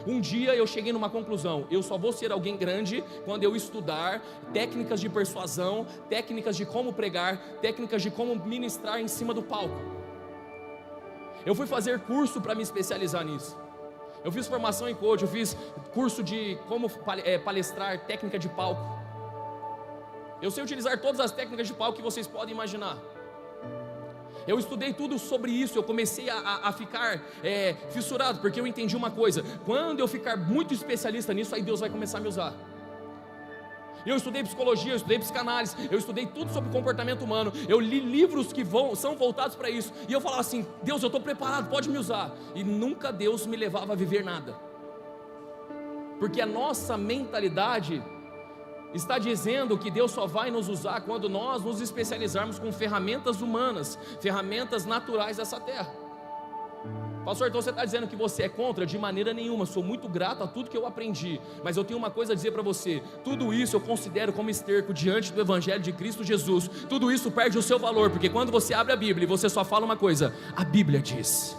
Um dia eu cheguei numa conclusão: eu só vou ser alguém grande quando eu estudar técnicas de persuasão, técnicas de como pregar, técnicas de como ministrar em cima do palco. Eu fui fazer curso para me especializar nisso. Eu fiz formação em coach, eu fiz curso de como palestrar, técnica de palco. Eu sei utilizar todas as técnicas de palco que vocês podem imaginar. Eu estudei tudo sobre isso, eu comecei a ficar fissurado, porque eu entendi uma coisa: quando eu ficar muito especialista nisso, aí Deus vai começar a me usar. Eu estudei psicologia, eu estudei psicanálise, eu estudei tudo sobre comportamento humano, eu li livros que são voltados para isso, e eu falava assim: Deus, eu estou preparado, pode me usar. E nunca Deus me levava a viver nada, porque a nossa mentalidade está dizendo que Deus só vai nos usar quando nós nos especializarmos com ferramentas humanas, ferramentas naturais dessa terra. Pastor, então você está dizendo que você é contra? De maneira nenhuma, sou muito grato a tudo que eu aprendi, mas eu tenho uma coisa a dizer para você: tudo isso eu considero como esterco diante do Evangelho de Cristo Jesus. Tudo isso perde o seu valor, porque quando você abre a Bíblia e você só fala uma coisa: a Bíblia diz,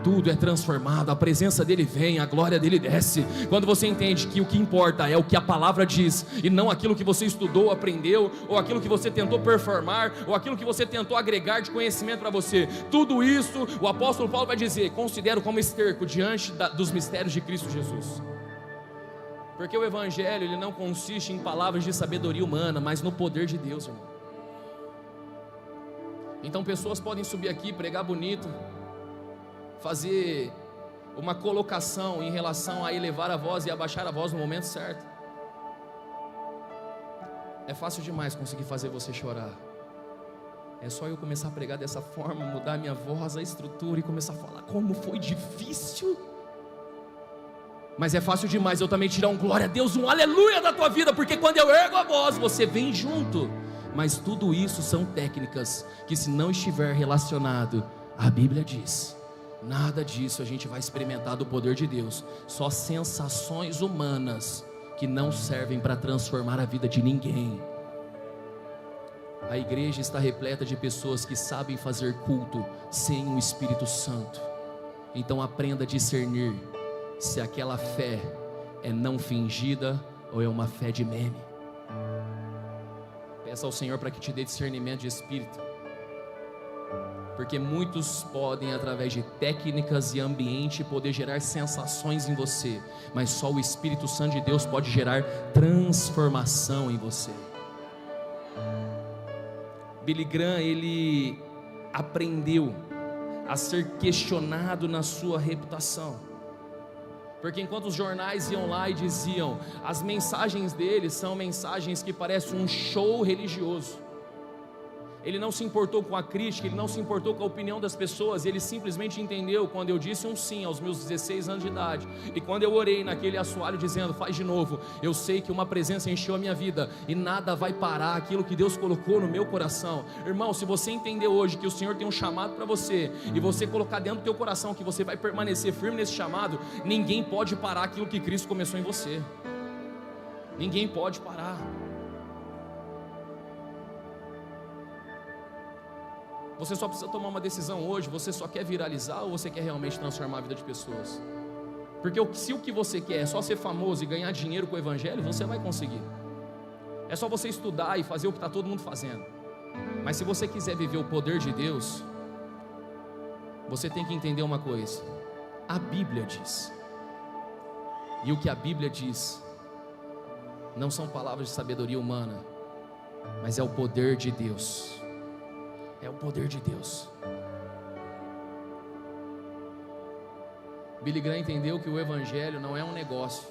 tudo é transformado, a presença dele vem, a glória dele desce. Quando você entende que o que importa é o que a palavra diz, e não aquilo que você estudou, aprendeu, ou aquilo que você tentou performar, ou aquilo que você tentou agregar de conhecimento para você, tudo isso, o apóstolo Paulo vai dizer: considero como esterco diante dos mistérios de Cristo Jesus. Porque o Evangelho, ele não consiste em palavras de sabedoria humana, mas no poder de Deus, irmão. Então pessoas podem subir aqui, pregar bonito, fazer uma colocação em relação a elevar a voz e abaixar a voz no momento certo. É fácil demais conseguir fazer você chorar. É só eu começar a pregar dessa forma, mudar a minha voz, a estrutura e começar a falar como foi difícil. Mas é fácil demais eu também tirar um glória a Deus, um aleluia da tua vida, porque quando eu ergo a voz, você vem junto. Mas tudo isso são técnicas que, se não estiver relacionado, a Bíblia diz, nada disso a gente vai experimentar do poder de Deus. Só sensações humanas que não servem para transformar a vida de ninguém. A igreja está repleta de pessoas que sabem fazer culto sem o Espírito Santo. Então aprenda a discernir se aquela fé é não fingida ou é uma fé de meme. Peça ao Senhor para que te dê discernimento de espírito, porque muitos podem, através de técnicas e ambiente, poder gerar sensações em você, mas só o Espírito Santo de Deus pode gerar transformação em você. Billy Graham, ele aprendeu a ser questionado na sua reputação, porque enquanto os jornais iam lá e diziam, as mensagens dele são mensagens que parecem um show religioso, ele não se importou com a crítica, ele não se importou com a opinião das pessoas, ele simplesmente entendeu quando eu disse um sim aos meus 16 anos de idade, e quando eu orei naquele assoalho dizendo, faz de novo, eu sei que uma presença encheu a minha vida, e nada vai parar aquilo que Deus colocou no meu coração. Irmão, se você entender hoje que o Senhor tem um chamado para você, e você colocar dentro do teu coração que você vai permanecer firme nesse chamado, ninguém pode parar aquilo que Cristo começou em você. Ninguém pode parar. Você só precisa tomar uma decisão hoje. Você só quer viralizar ou você quer realmente transformar a vida de pessoas? Porque se o que você quer é só ser famoso e ganhar dinheiro com o evangelho, você vai conseguir. É só você estudar e fazer o que está todo mundo fazendo. Mas se você quiser viver o poder de Deus, você tem que entender uma coisa. A Bíblia diz, e o que a Bíblia diz não são palavras de sabedoria humana, mas é o poder de Deus. É o poder de Deus. Billy Graham entendeu que o evangelho não é um negócio.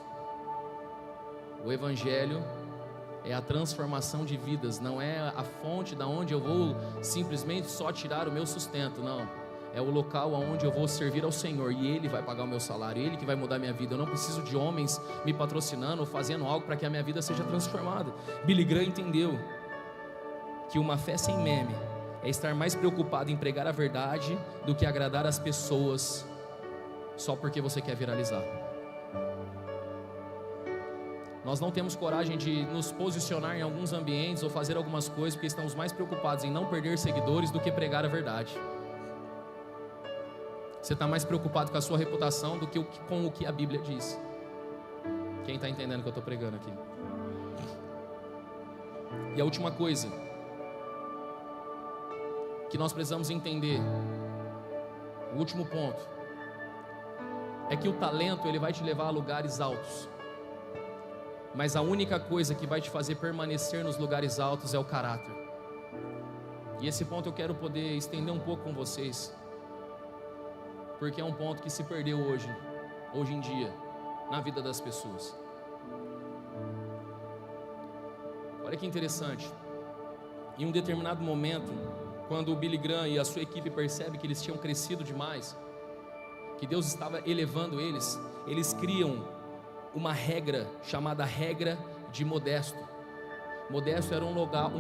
O evangelho é a transformação de vidas, não é a fonte da onde eu vou simplesmente só tirar o meu sustento, não. É o local onde eu vou servir ao Senhor e Ele vai pagar o meu salário, Ele que vai mudar a minha vida. Eu não preciso de homens me patrocinando ou fazendo algo para que a minha vida seja transformada. Billy Graham entendeu que uma fé sem meme é estar mais preocupado em pregar a verdade do que agradar as pessoas só porque você quer viralizar. Nós não temos coragem de nos posicionar em alguns ambientes ou fazer algumas coisas porque estamos mais preocupados em não perder seguidores do que pregar a verdade. Você está mais preocupado com a sua reputação do que com o que a Bíblia diz. Quem está entendendo o que eu estou pregando aqui? E a última coisa que nós precisamos entender, o último ponto, é que o talento ele vai te levar a lugares altos, mas a única coisa que vai te fazer permanecer nos lugares altos é o caráter. E esse ponto eu quero poder estender um pouco com vocês, porque é um ponto que se perdeu hoje em dia, na vida das pessoas. Olha que interessante, em um determinado momento, quando o Billy Graham e a sua equipe percebem que eles tinham crescido demais, que Deus estava elevando eles, eles criam uma regra chamada regra de Modesto. Modesto era um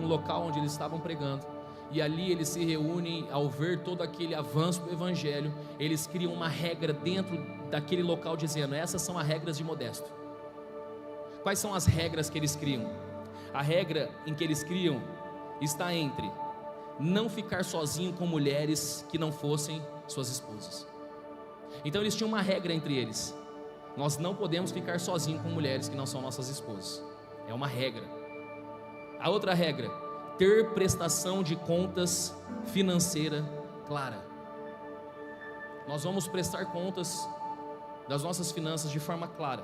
local onde eles estavam pregando, e ali eles se reúnem. Ao ver todo aquele avanço do evangelho, eles criam uma regra dentro daquele local, dizendo, essas são as regras de Modesto. Quais são as regras que eles criam? A regra em que eles criam está entre não ficar sozinho com mulheres que não fossem suas esposas. Então eles tinham uma regra entre eles: nós não podemos ficar sozinhos com mulheres que não são nossas esposas. É uma regra. A outra regra: ter prestação de contas financeira clara. Nós vamos prestar contas das nossas finanças de forma clara.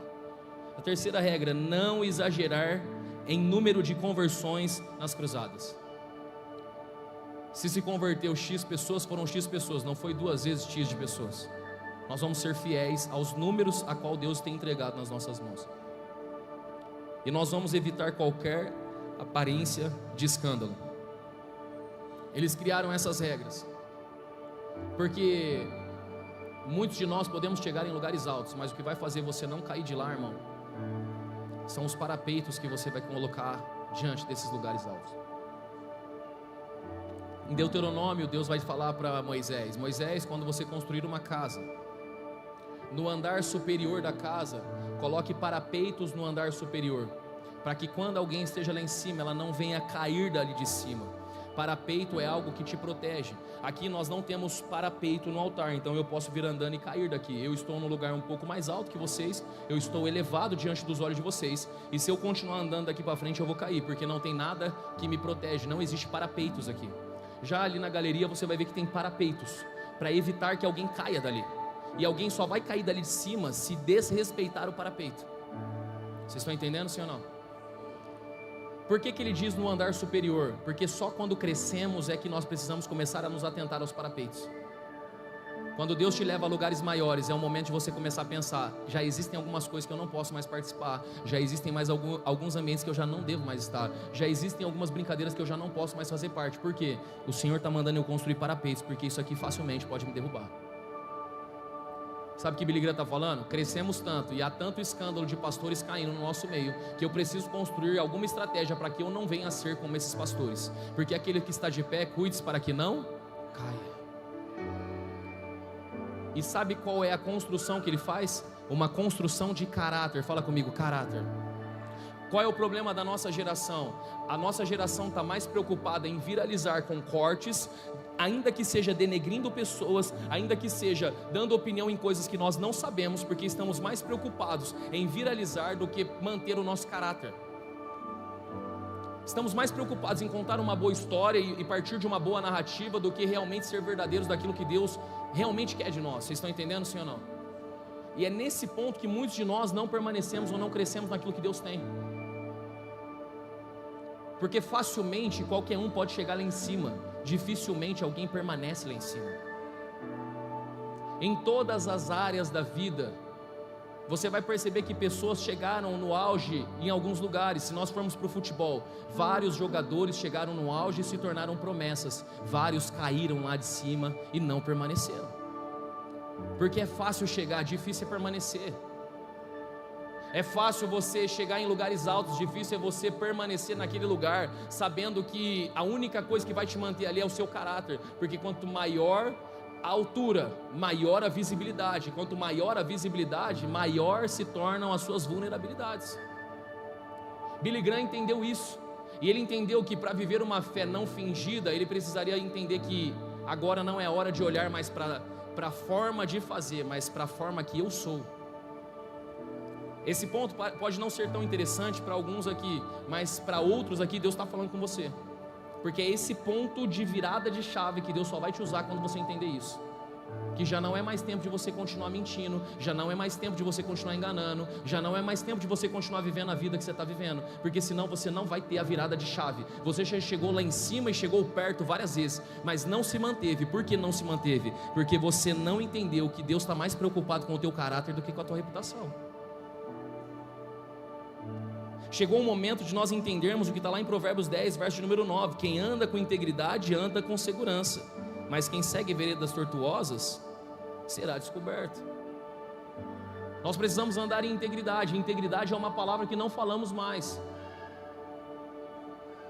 A terceira regra: não exagerar em número de conversões nas cruzadas. Se converteu X pessoas, foram X pessoas, não foi 2 vezes X de pessoas. Nós vamos ser fiéis aos números a qual Deus tem entregado nas nossas mãos. E nós vamos evitar qualquer aparência de escândalo. Eles criaram essas regras, porque muitos de nós podemos chegar em lugares altos, mas o que vai fazer você não cair de lá, irmão, são os parapeitos que você vai colocar diante desses lugares altos. Em Deuteronômio, Deus vai falar para Moisés: Moisés, quando você construir uma casa, no andar superior da casa, coloque parapeitos no andar superior, para que quando alguém esteja lá em cima, ela não venha cair dali de cima. Parapeito é algo que te protege. Aqui nós não temos parapeito no altar, então eu posso vir andando e cair daqui. Eu estou num lugar um pouco mais alto que vocês, eu estou elevado diante dos olhos de vocês, e se eu continuar andando daqui para frente eu vou cair, porque não tem nada que me protege, não existe parapeitos aqui. Já ali na galeria você vai ver que tem parapeitos, para evitar que alguém caia dali, e alguém só vai cair dali de cima se desrespeitar o parapeito. Vocês estão entendendo, sim ou não? Por que ele diz no andar superior? Porque só quando crescemos é que nós precisamos começar a nos atentar aos parapeitos. Quando Deus te leva a lugares maiores, é o momento de você começar a pensar: já existem algumas coisas que eu não posso mais participar, já existem mais alguns ambientes que eu já não devo mais estar, já existem algumas brincadeiras que eu já não posso mais fazer parte. Por quê? O Senhor está mandando eu construir parapeitos, porque isso aqui facilmente pode me derrubar. Sabe o que Billy Graham está falando? Crescemos tanto e há tanto escândalo de pastores caindo no nosso meio, que eu preciso construir alguma estratégia para que eu não venha a ser como esses pastores, porque aquele que está de pé, cuide-se para que não caia. E sabe qual é a construção que ele faz? Uma construção de caráter. Fala comigo, caráter. Qual é o problema da nossa geração? A nossa geração está mais preocupada em viralizar com cortes, ainda que seja denegrindo pessoas, ainda que seja dando opinião em coisas que nós não sabemos, porque estamos mais preocupados em viralizar do que manter o nosso caráter. Estamos mais preocupados em contar uma boa história e partir de uma boa narrativa do que realmente ser verdadeiros daquilo que Deus realmente quer de nós. Vocês estão entendendo, sim ou não? E é nesse ponto que muitos de nós não permanecemos ou não crescemos naquilo que Deus tem. Porque facilmente qualquer um pode chegar lá em cima, dificilmente alguém permanece lá em cima. Em todas as áreas da vida, você vai perceber que pessoas chegaram no auge em alguns lugares. Se nós formos para o futebol, vários jogadores chegaram no auge e se tornaram promessas. Vários caíram lá de cima e não permaneceram. Porque é fácil chegar, difícil é permanecer. É fácil você chegar em lugares altos, difícil é você permanecer naquele lugar, sabendo que a única coisa que vai te manter ali é o seu caráter. Porque quanto maior a altura, maior a visibilidade. Quanto maior a visibilidade, maior se tornam as suas vulnerabilidades. Billy Graham entendeu isso. E ele entendeu que para viver uma fé não fingida, ele precisaria entender que agora não é hora de olhar mais para a forma de fazer, mas para a forma que eu sou. Esse ponto pode não ser tão interessante para alguns aqui, mas para outros aqui Deus está falando com você, porque é esse ponto de virada de chave que Deus só vai te usar quando você entender isso, que já não é mais tempo de você continuar mentindo, já não é mais tempo de você continuar enganando, já não é mais tempo de você continuar vivendo a vida que você está vivendo, porque senão você não vai ter a virada de chave. Você já chegou lá em cima e chegou perto várias vezes, mas não se manteve. Por que não se manteve? Porque você não entendeu que Deus está mais preocupado com o teu caráter do que com a tua reputação. Chegou o momento de nós entendermos o que está lá em Provérbios 10, verso número 9: quem anda com integridade anda com segurança, mas quem segue veredas tortuosas será descoberto. Nós precisamos andar em integridade. Integridade é uma palavra que não falamos mais.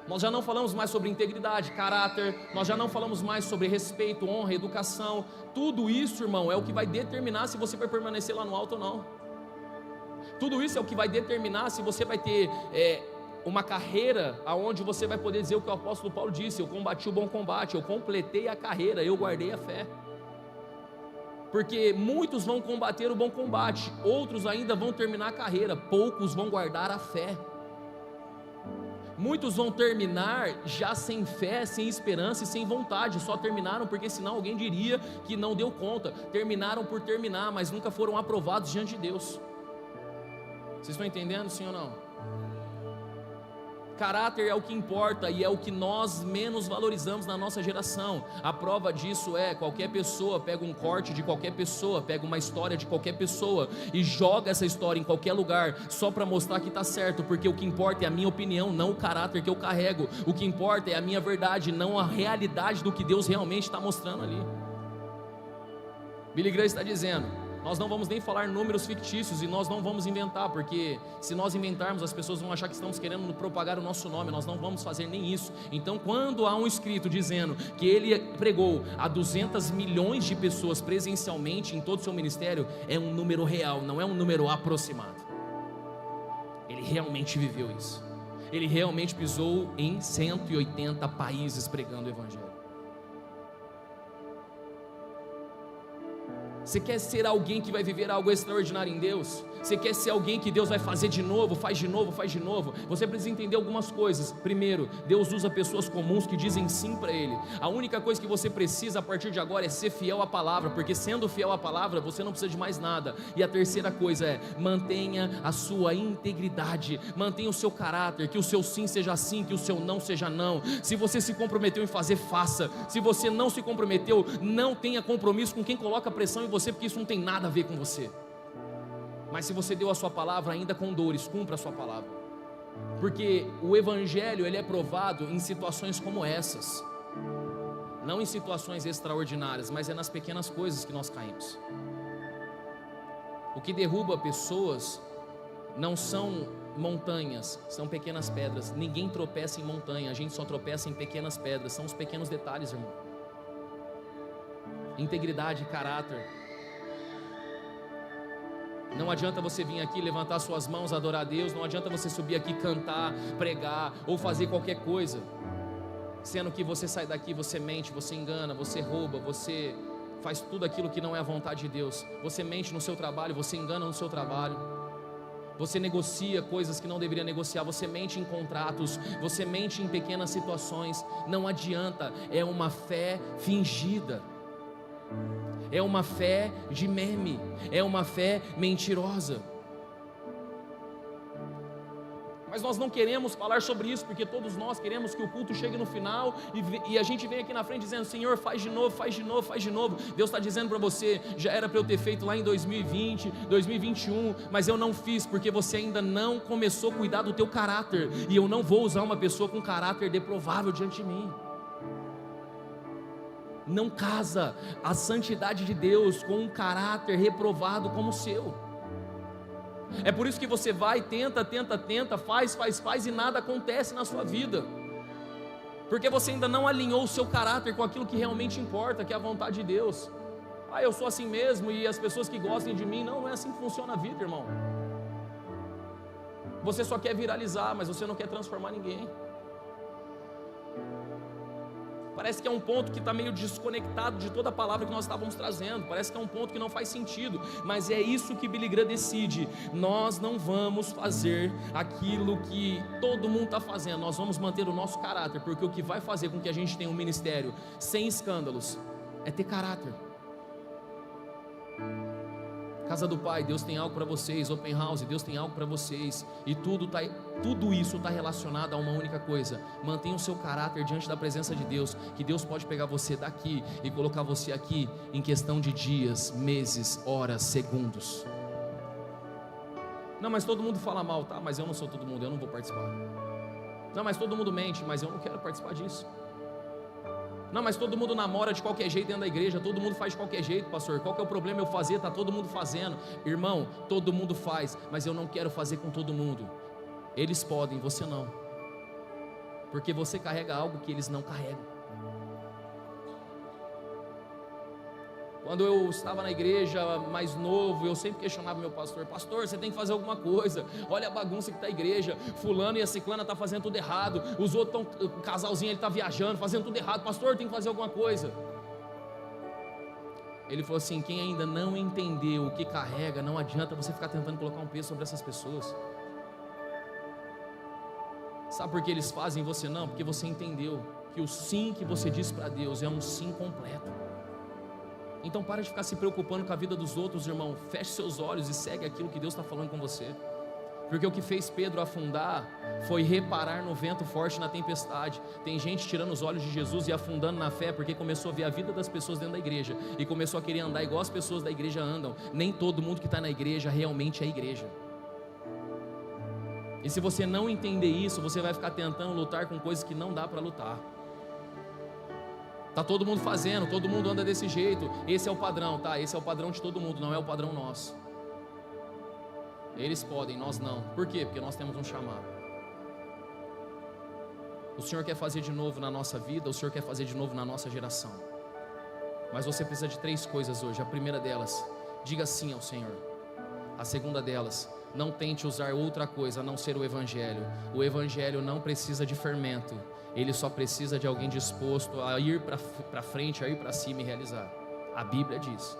Nós já não falamos mais sobre integridade, caráter, nós já não falamos mais sobre respeito, honra, educação. Tudo isso, irmão, é o que vai determinar se você vai permanecer lá no alto ou não. Tudo isso é o que vai determinar se você vai ter uma carreira aonde você vai poder dizer o que o apóstolo Paulo disse: eu combati o bom combate, eu completei a carreira, eu guardei a fé. Porque muitos vão combater o bom combate, outros ainda vão terminar a carreira, poucos vão guardar a fé. Muitos vão terminar já sem fé, sem esperança e sem vontade. Só terminaram porque senão alguém diria que não deu conta. Terminaram por terminar, mas nunca foram aprovados diante de Deus. Vocês estão entendendo, sim ou não? Caráter é o que importa e é o que nós menos valorizamos na nossa geração. A prova disso é: qualquer pessoa pega um corte de qualquer pessoa, pega uma história de qualquer pessoa e joga essa história em qualquer lugar só para mostrar que está certo, porque o que importa é a minha opinião, não o caráter que eu carrego. O que importa é a minha verdade, não a realidade do que Deus realmente está mostrando ali. Billy Graham está dizendo: nós não vamos nem falar números fictícios e nós não vamos inventar, porque se nós inventarmos, as pessoas vão achar que estamos querendo propagar o nosso nome. Nós não vamos fazer nem isso. Então, quando há um escrito dizendo que ele pregou a 200 milhões de pessoas presencialmente em todo o seu ministério, é um número real, não é um número aproximado. Ele realmente viveu isso. Ele realmente pisou em 180 países pregando o evangelho. Você quer ser alguém que vai viver algo extraordinário em Deus? Você quer ser alguém que Deus vai fazer de novo, faz de novo, faz de novo? Você precisa entender algumas coisas. Primeiro, Deus usa pessoas comuns que dizem sim para Ele. A única coisa que você precisa a partir de agora é ser fiel à palavra, porque sendo fiel à palavra, você não precisa de mais nada. E a terceira coisa é: mantenha a sua integridade, mantenha o seu caráter, que o seu sim seja sim, que o seu não seja não. Se você se comprometeu em fazer, faça. Se você não se comprometeu, não tenha compromisso com quem coloca pressão em você, porque isso não tem nada a ver com você. Mas se você deu a sua palavra, ainda com dores, cumpra a sua palavra, porque o evangelho ele é provado em situações como essas, não em situações extraordinárias, mas é nas pequenas coisas que nós caímos. O que derruba pessoas não são montanhas, são pequenas pedras. Ninguém tropeça em montanha, a gente só tropeça em pequenas pedras. São os pequenos detalhes, irmão. Integridade, caráter. Não adianta você vir aqui levantar suas mãos, adorar a Deus. Não adianta você subir aqui, cantar, pregar ou fazer qualquer coisa, sendo que você sai daqui, você mente, você engana, você rouba, você faz tudo aquilo que não é a vontade de Deus. Você mente no seu trabalho, você engana no seu trabalho, você negocia coisas que não deveria negociar, você mente em contratos, você mente em pequenas situações. Não adianta, é uma fé fingida, é uma fé de meme, é uma fé mentirosa. Mas nós não queremos falar sobre isso, porque todos nós queremos que o culto chegue no final e a gente vem aqui na frente dizendo: Senhor, faz de novo, faz de novo, faz de novo. Deus está dizendo para você: já era para eu ter feito lá em 2020, 2021, mas eu não fiz, porque você ainda não começou a cuidar do teu caráter, e eu não vou usar uma pessoa com caráter deprovável diante de mim. Não casa a santidade de Deus com um caráter reprovado como o seu. É por isso que você vai, tenta, faz e nada acontece na sua vida, porque você ainda não alinhou o seu caráter com aquilo que realmente importa, que é a vontade de Deus. Eu sou assim mesmo e as pessoas que gostem de mim. Não é assim que funciona a vida, irmão. Você só quer viralizar, mas você não quer transformar ninguém. Parece que é um ponto que está meio desconectado de toda a palavra que nós estávamos trazendo. Parece que é um ponto que não faz sentido, mas é isso que Billy Graham decide. Nós não vamos fazer aquilo que todo mundo está fazendo. Nós vamos manter o nosso caráter, porque o que vai fazer com que a gente tenha um ministério sem escândalos é ter caráter. Casa do Pai, Deus tem algo para vocês. Open House, Deus tem algo para vocês. E tudo isso está relacionado a uma única coisa: mantenha o seu caráter diante da presença de Deus, que Deus pode pegar você daqui e colocar você aqui em questão de dias, meses, horas, segundos. Não, mas todo mundo fala mal, tá? Mas eu não sou todo mundo, eu não vou participar. Não, mas todo mundo mente, mas eu não quero participar disso. Não, mas todo mundo namora de qualquer jeito dentro da igreja, todo mundo faz de qualquer jeito, pastor. Qual que é o problema eu fazer? Está todo mundo fazendo. Irmão, todo mundo faz, mas eu não quero fazer com todo mundo. Eles podem, você não, porque você carrega algo que eles não carregam. Quando eu estava na igreja mais novo, eu sempre questionava meu pastor: pastor, você tem que fazer alguma coisa, olha a bagunça que está a igreja, fulano e a ciclana está fazendo tudo errado, os outros estão, o casalzinho ele está viajando, fazendo tudo errado, pastor, tem que fazer alguma coisa. Ele falou assim: quem ainda não entendeu o que carrega, não adianta você ficar tentando colocar um peso sobre essas pessoas. Sabe por que eles fazem e você não? Porque você entendeu que o sim que você diz para Deus é um sim completo. Então para de ficar se preocupando com a vida dos outros, irmão. Feche seus olhos e segue aquilo que Deus está falando com você. Porque o que fez Pedro afundar foi reparar no vento forte, na tempestade. Tem gente tirando os olhos de Jesus e afundando na fé, porque começou a ver a vida das pessoas dentro da igreja e começou a querer andar igual as pessoas da igreja andam. Nem todo mundo que está na igreja realmente é igreja. E se você não entender isso, você vai ficar tentando lutar com coisas que não dá para lutar. Tá todo mundo fazendo, todo mundo anda desse jeito. Esse é o padrão, tá? Esse é o padrão de todo mundo, não é o padrão nosso. Eles podem, nós não. Por quê? Porque nós temos um chamado. O Senhor quer fazer de novo na nossa vida, o Senhor quer fazer de novo na nossa geração. Mas você precisa de 3 coisas hoje. A primeira delas, diga sim ao Senhor. A segunda delas, não tente usar outra coisa a não ser o Evangelho. O Evangelho não precisa de fermento. Ele só precisa de alguém disposto a ir para frente, a ir para cima e realizar. A Bíblia diz.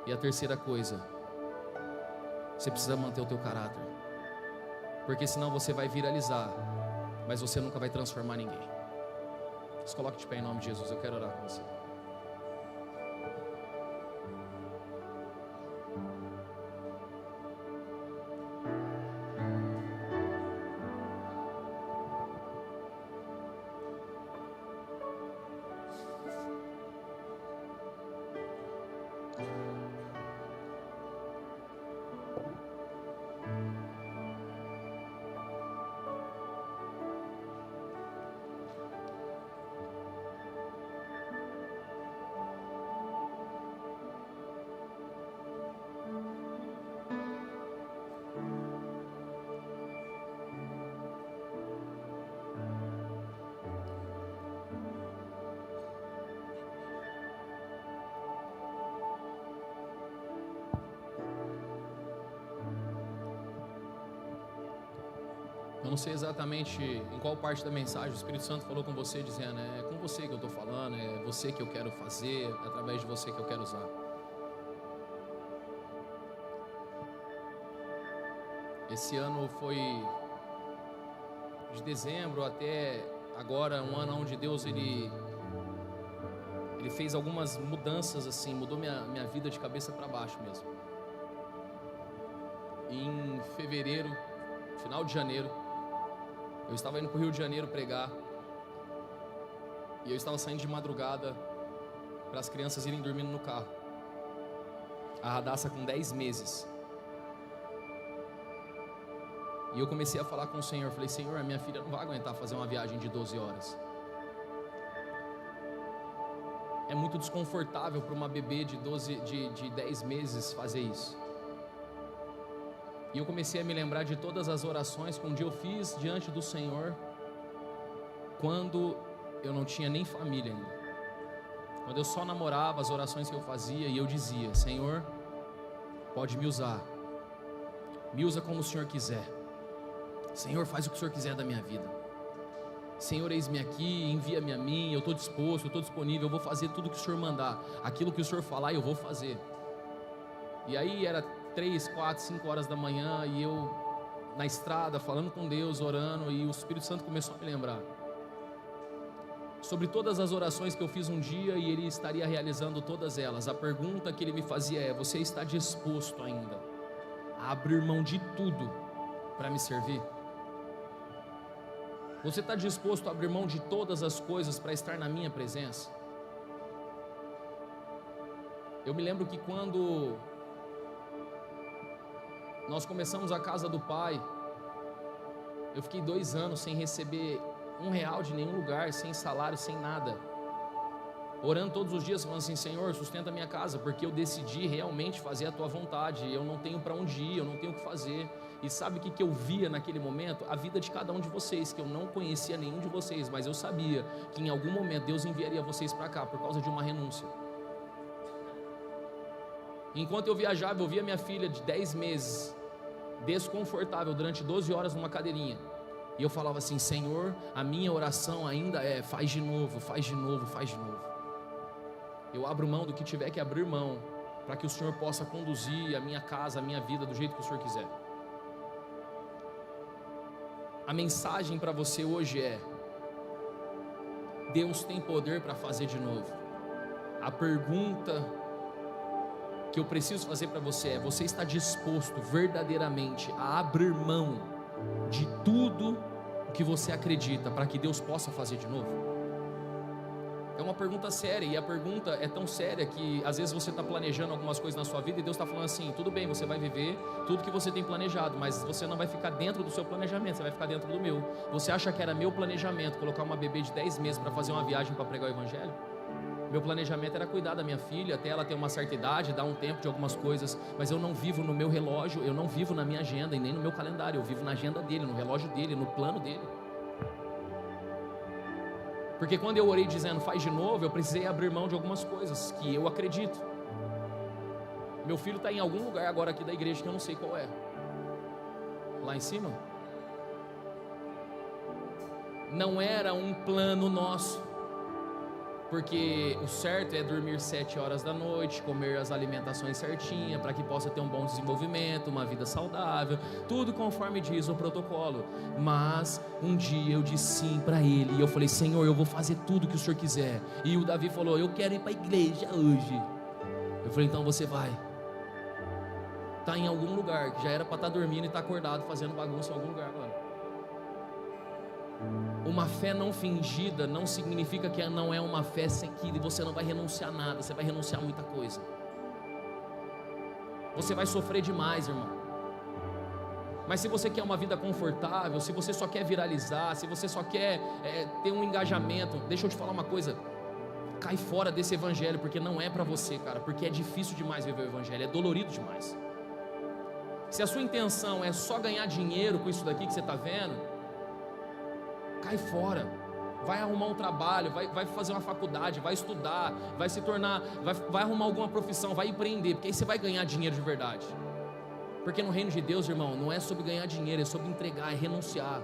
E a terceira coisa, você precisa manter o teu caráter, porque senão você vai viralizar, mas você nunca vai transformar ninguém. Se coloque de pé em nome de Jesus, eu quero orar com você. Eu não sei exatamente em qual parte da mensagem o Espírito Santo falou com você, dizendo: é com você que eu estou falando, é você que eu quero fazer, é através de você que eu quero usar. Esse ano foi de dezembro até agora um ano onde Deus ele fez algumas mudanças assim, mudou minha vida de cabeça para baixo mesmo. Em fevereiro, final de janeiro, eu estava indo para o Rio de Janeiro pregar, e eu estava saindo de madrugada para as crianças irem dormindo no carro. A Radassa com 10 meses. E eu comecei a falar com o Senhor, falei: Senhor, a minha filha não vai aguentar fazer uma viagem de 12 horas. É muito desconfortável para uma bebê de 10 meses fazer isso. E eu comecei a me lembrar de todas as orações que um dia eu fiz diante do Senhor, quando eu não tinha nem família ainda, quando eu só namorava, as orações que eu fazia, e eu dizia: Senhor, pode me usar, me usa como o Senhor quiser. Senhor, faz o que o Senhor quiser da minha vida. Senhor, eis-me aqui, envia-me a mim, eu estou disposto, eu estou disponível, eu vou fazer tudo que o Senhor mandar, aquilo que o Senhor falar eu vou fazer. E aí era 3, 4, 5 horas da manhã, e eu na estrada falando com Deus, orando, e o Espírito Santo começou a me lembrar sobre todas as orações que eu fiz um dia, e Ele estaria realizando todas elas. A pergunta que Ele me fazia é: você está disposto ainda a abrir mão de tudo para me servir? Você está disposto a abrir mão de todas as coisas para estar na minha presença? Eu me lembro que quando nós começamos a casa do Pai, eu fiquei 2 anos sem receber R$1 de nenhum lugar, sem salário, sem nada, orando todos os dias, falando assim: Senhor, sustenta a minha casa, porque eu decidi realmente fazer a Tua vontade, eu não tenho para onde ir, eu não tenho o que fazer. E sabe o que eu via naquele momento? A vida de cada um de vocês, que eu não conhecia nenhum de vocês, mas eu sabia que em algum momento Deus enviaria vocês para cá, por causa de uma renúncia. Enquanto eu viajava, eu via minha filha de 10 meses, desconfortável, durante 12 horas numa cadeirinha, e eu falava assim: Senhor, a minha oração ainda é: faz de novo, faz de novo, faz de novo. Eu abro mão do que tiver que abrir mão, para que o Senhor possa conduzir a minha casa, a minha vida do jeito que o Senhor quiser. A mensagem para você hoje é: Deus tem poder para fazer de novo. A pergunta que eu preciso fazer para você é: você está disposto verdadeiramente a abrir mão de tudo o que você acredita para que Deus possa fazer de novo? É uma pergunta séria, e a pergunta é tão séria que às vezes você está planejando algumas coisas na sua vida e Deus está falando assim: tudo bem, você vai viver tudo que você tem planejado, mas você não vai ficar dentro do seu planejamento, você vai ficar dentro do meu. Você acha que era meu planejamento colocar uma bebê de 10 meses para fazer uma viagem para pregar o evangelho? Meu planejamento era cuidar da minha filha até ela ter uma certa idade, dar um tempo de algumas coisas, mas eu não vivo no meu relógio, eu não vivo na minha agenda e nem no meu calendário, eu vivo na agenda dele, no relógio dele, no plano dele. Porque quando eu orei dizendo faz de novo, eu precisei abrir mão de algumas coisas que eu acredito. Meu filho está em algum lugar agora aqui da igreja que eu não sei qual é. Lá em cima. Não era um plano nosso, porque o certo é dormir 7 horas da noite, comer as alimentações certinhas, para que possa ter um bom desenvolvimento, uma vida saudável, tudo conforme diz o protocolo. Mas um dia eu disse sim para ele, e eu falei: Senhor, eu vou fazer tudo que o Senhor quiser. E o Davi falou: eu quero ir para a igreja hoje. Eu falei: então você vai. Está em algum lugar, que já era para estar dormindo e está acordado fazendo bagunça em algum lugar agora. Uma fé não fingida não significa que não é uma fé sem que você não vai renunciar a nada, você vai renunciar a muita coisa. Você vai sofrer demais, irmão. Mas se você quer uma vida confortável, se você só quer viralizar, se você só quer ter um engajamento, deixa eu te falar uma coisa: cai fora desse evangelho, porque não é para você, cara, porque é difícil demais viver o evangelho, é dolorido demais. Se a sua intenção é só ganhar dinheiro com isso daqui que você está vendo, cai fora, vai arrumar um trabalho, vai fazer uma faculdade, vai estudar, vai se tornar, vai arrumar alguma profissão, vai empreender, porque aí você vai ganhar dinheiro de verdade. Porque no reino de Deus, irmão, não é sobre ganhar dinheiro, é sobre entregar, é renunciar.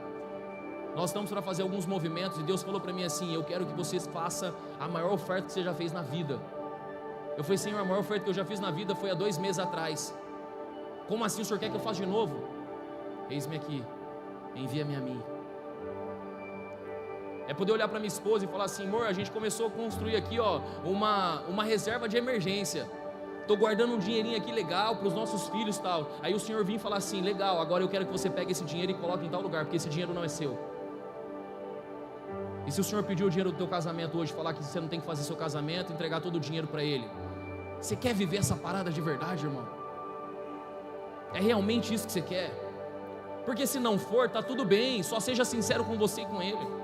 Nós estamos para fazer alguns movimentos e Deus falou para mim assim: eu quero que vocês façam a maior oferta que você já fez na vida. Eu falei: Senhor, a maior oferta que eu já fiz na vida foi há 2 meses atrás. Como assim o Senhor quer que eu faça de novo? Eis-me aqui, envia-me a mim. É poder olhar para minha esposa e falar assim: amor, a gente começou a construir aqui, ó, uma reserva de emergência. Estou guardando um dinheirinho aqui legal para os nossos filhos e tal. Aí o Senhor vinha falar assim: legal, agora eu quero que você pegue esse dinheiro e coloque em tal lugar, porque esse dinheiro não é seu. E se o Senhor pediu o dinheiro do teu casamento hoje, falar que você não tem que fazer seu casamento, entregar todo o dinheiro para Ele, você quer viver essa parada de verdade, irmão? É realmente isso que você quer? Porque se não for, tá tudo bem, só seja sincero com você e com Ele.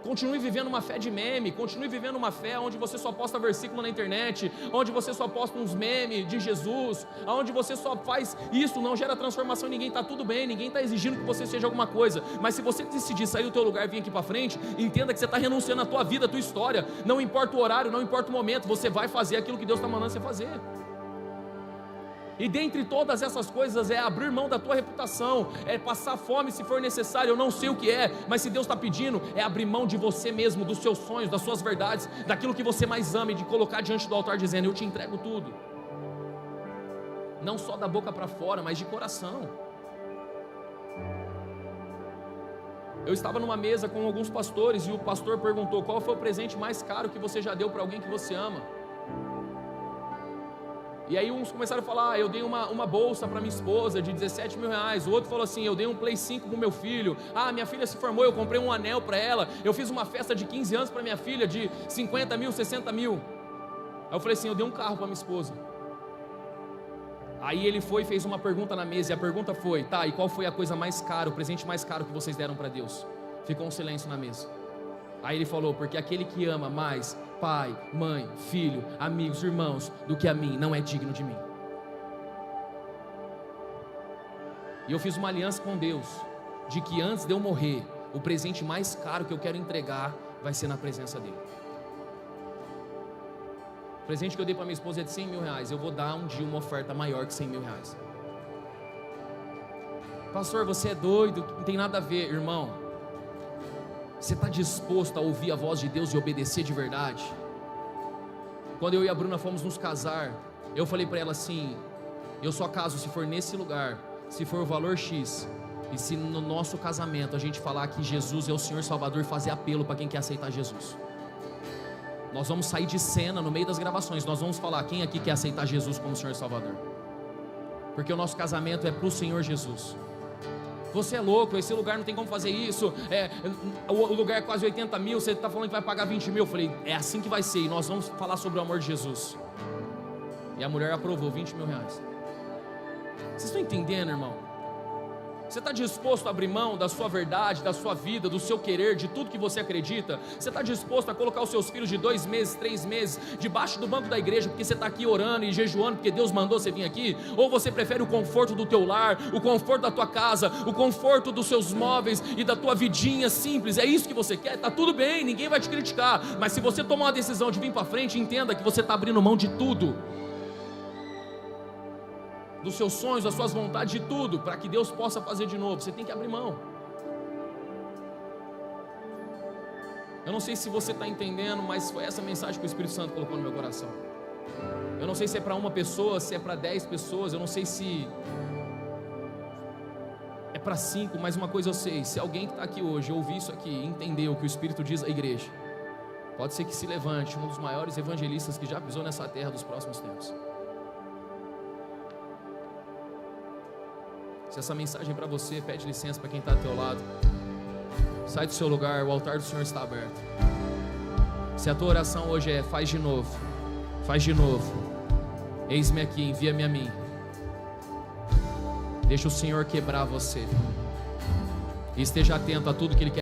Continue vivendo uma fé de meme, continue vivendo uma fé onde você só posta versículo na internet, onde você só posta uns memes de Jesus, onde você só faz isso, não gera transformação em ninguém. Está tudo bem, ninguém está exigindo que você seja alguma coisa, mas se você decidir sair do teu lugar e vir aqui para frente, entenda que você está renunciando à tua vida, à tua história. Não importa o horário, não importa o momento, você vai fazer aquilo que Deus está mandando você fazer. E dentre todas essas coisas é abrir mão da tua reputação, é passar fome se for necessário, eu não sei o que é, mas se Deus está pedindo, é abrir mão de você mesmo, dos seus sonhos, das suas verdades, daquilo que você mais ama, e de colocar diante do altar dizendo: eu te entrego tudo. Não só da boca para fora, mas de coração. Eu estava numa mesa com alguns pastores e o pastor perguntou: qual foi o presente mais caro que você já deu para alguém que você ama? E aí uns começaram a falar: eu dei uma bolsa para minha esposa de 17 mil reais. O outro falou assim: eu dei um Play 5 pro meu filho. Minha filha se formou, eu comprei um anel para ela. Eu fiz uma festa de 15 anos para minha filha de 50 mil, 60 mil. Aí eu falei assim: eu dei um carro para minha esposa. Aí ele foi e fez uma pergunta na mesa, e a pergunta foi: tá, e qual foi a coisa mais cara, o presente mais caro que vocês deram para Deus? Ficou um silêncio na mesa. Aí ele falou: porque aquele que ama mais pai, mãe, filho, amigos, irmãos do que a mim, não é digno de mim. E eu fiz uma aliança com Deus, de que antes de eu morrer, o presente mais caro que eu quero entregar vai ser na presença dele. O presente que eu dei para minha esposa é de 100 mil reais. Eu vou dar um dia uma oferta maior que 100 mil reais. Pastor, você é doido, não tem nada a ver. Irmão, você está disposto a ouvir a voz de Deus e obedecer de verdade? Quando eu e a Bruna fomos nos casar, eu falei para ela assim: eu só caso se for nesse lugar, se for o valor X, e se no nosso casamento a gente falar que Jesus é o Senhor Salvador, fazer apelo para quem quer aceitar Jesus. Nós vamos sair de cena no meio das gravações, nós vamos falar: quem aqui quer aceitar Jesus como Senhor Salvador? porque o nosso casamento é para o Senhor Jesus. Você é louco, esse lugar não tem como fazer isso, o lugar é quase 80 mil, você está falando que vai pagar 20 mil. Eu falei, é assim que vai ser, e nós vamos falar sobre o amor de Jesus. E a mulher aprovou, 20 mil reais. Vocês estão entendendo, irmão? Você está disposto a abrir mão da sua verdade, da sua vida, do seu querer, de tudo que você acredita? Você está disposto a colocar os seus filhos de 2 meses, 3 meses, debaixo do banco da igreja, porque você está aqui orando e jejuando, porque Deus mandou você vir aqui? Ou você prefere o conforto do teu lar, o conforto da tua casa, o conforto dos seus móveis e da tua vidinha simples? É isso que você quer? Está tudo bem, ninguém vai te criticar, mas se você tomar uma decisão de vir para frente, entenda que você está abrindo mão de tudo, dos seus sonhos, das suas vontades, de tudo, para que Deus possa fazer de novo. Você tem que abrir mão. Eu não sei se você está entendendo, mas foi essa mensagem que o Espírito Santo colocou no meu coração. Eu não sei se é para uma pessoa, se é para 10 pessoas, eu não sei se é para 5, mas uma coisa eu sei: se alguém que está aqui hoje ouvir isso aqui e entender o que o Espírito diz à igreja, pode ser que se levante um dos maiores evangelistas que já pisou nessa terra dos próximos tempos. Se essa mensagem é para você, pede licença para quem está ao teu lado. Sai do seu lugar, o altar do Senhor está aberto. Se a tua oração hoje é: faz de novo, faz de novo, eis-me aqui, envia-me a mim. Deixa o Senhor quebrar você, e esteja atento a tudo que Ele quer.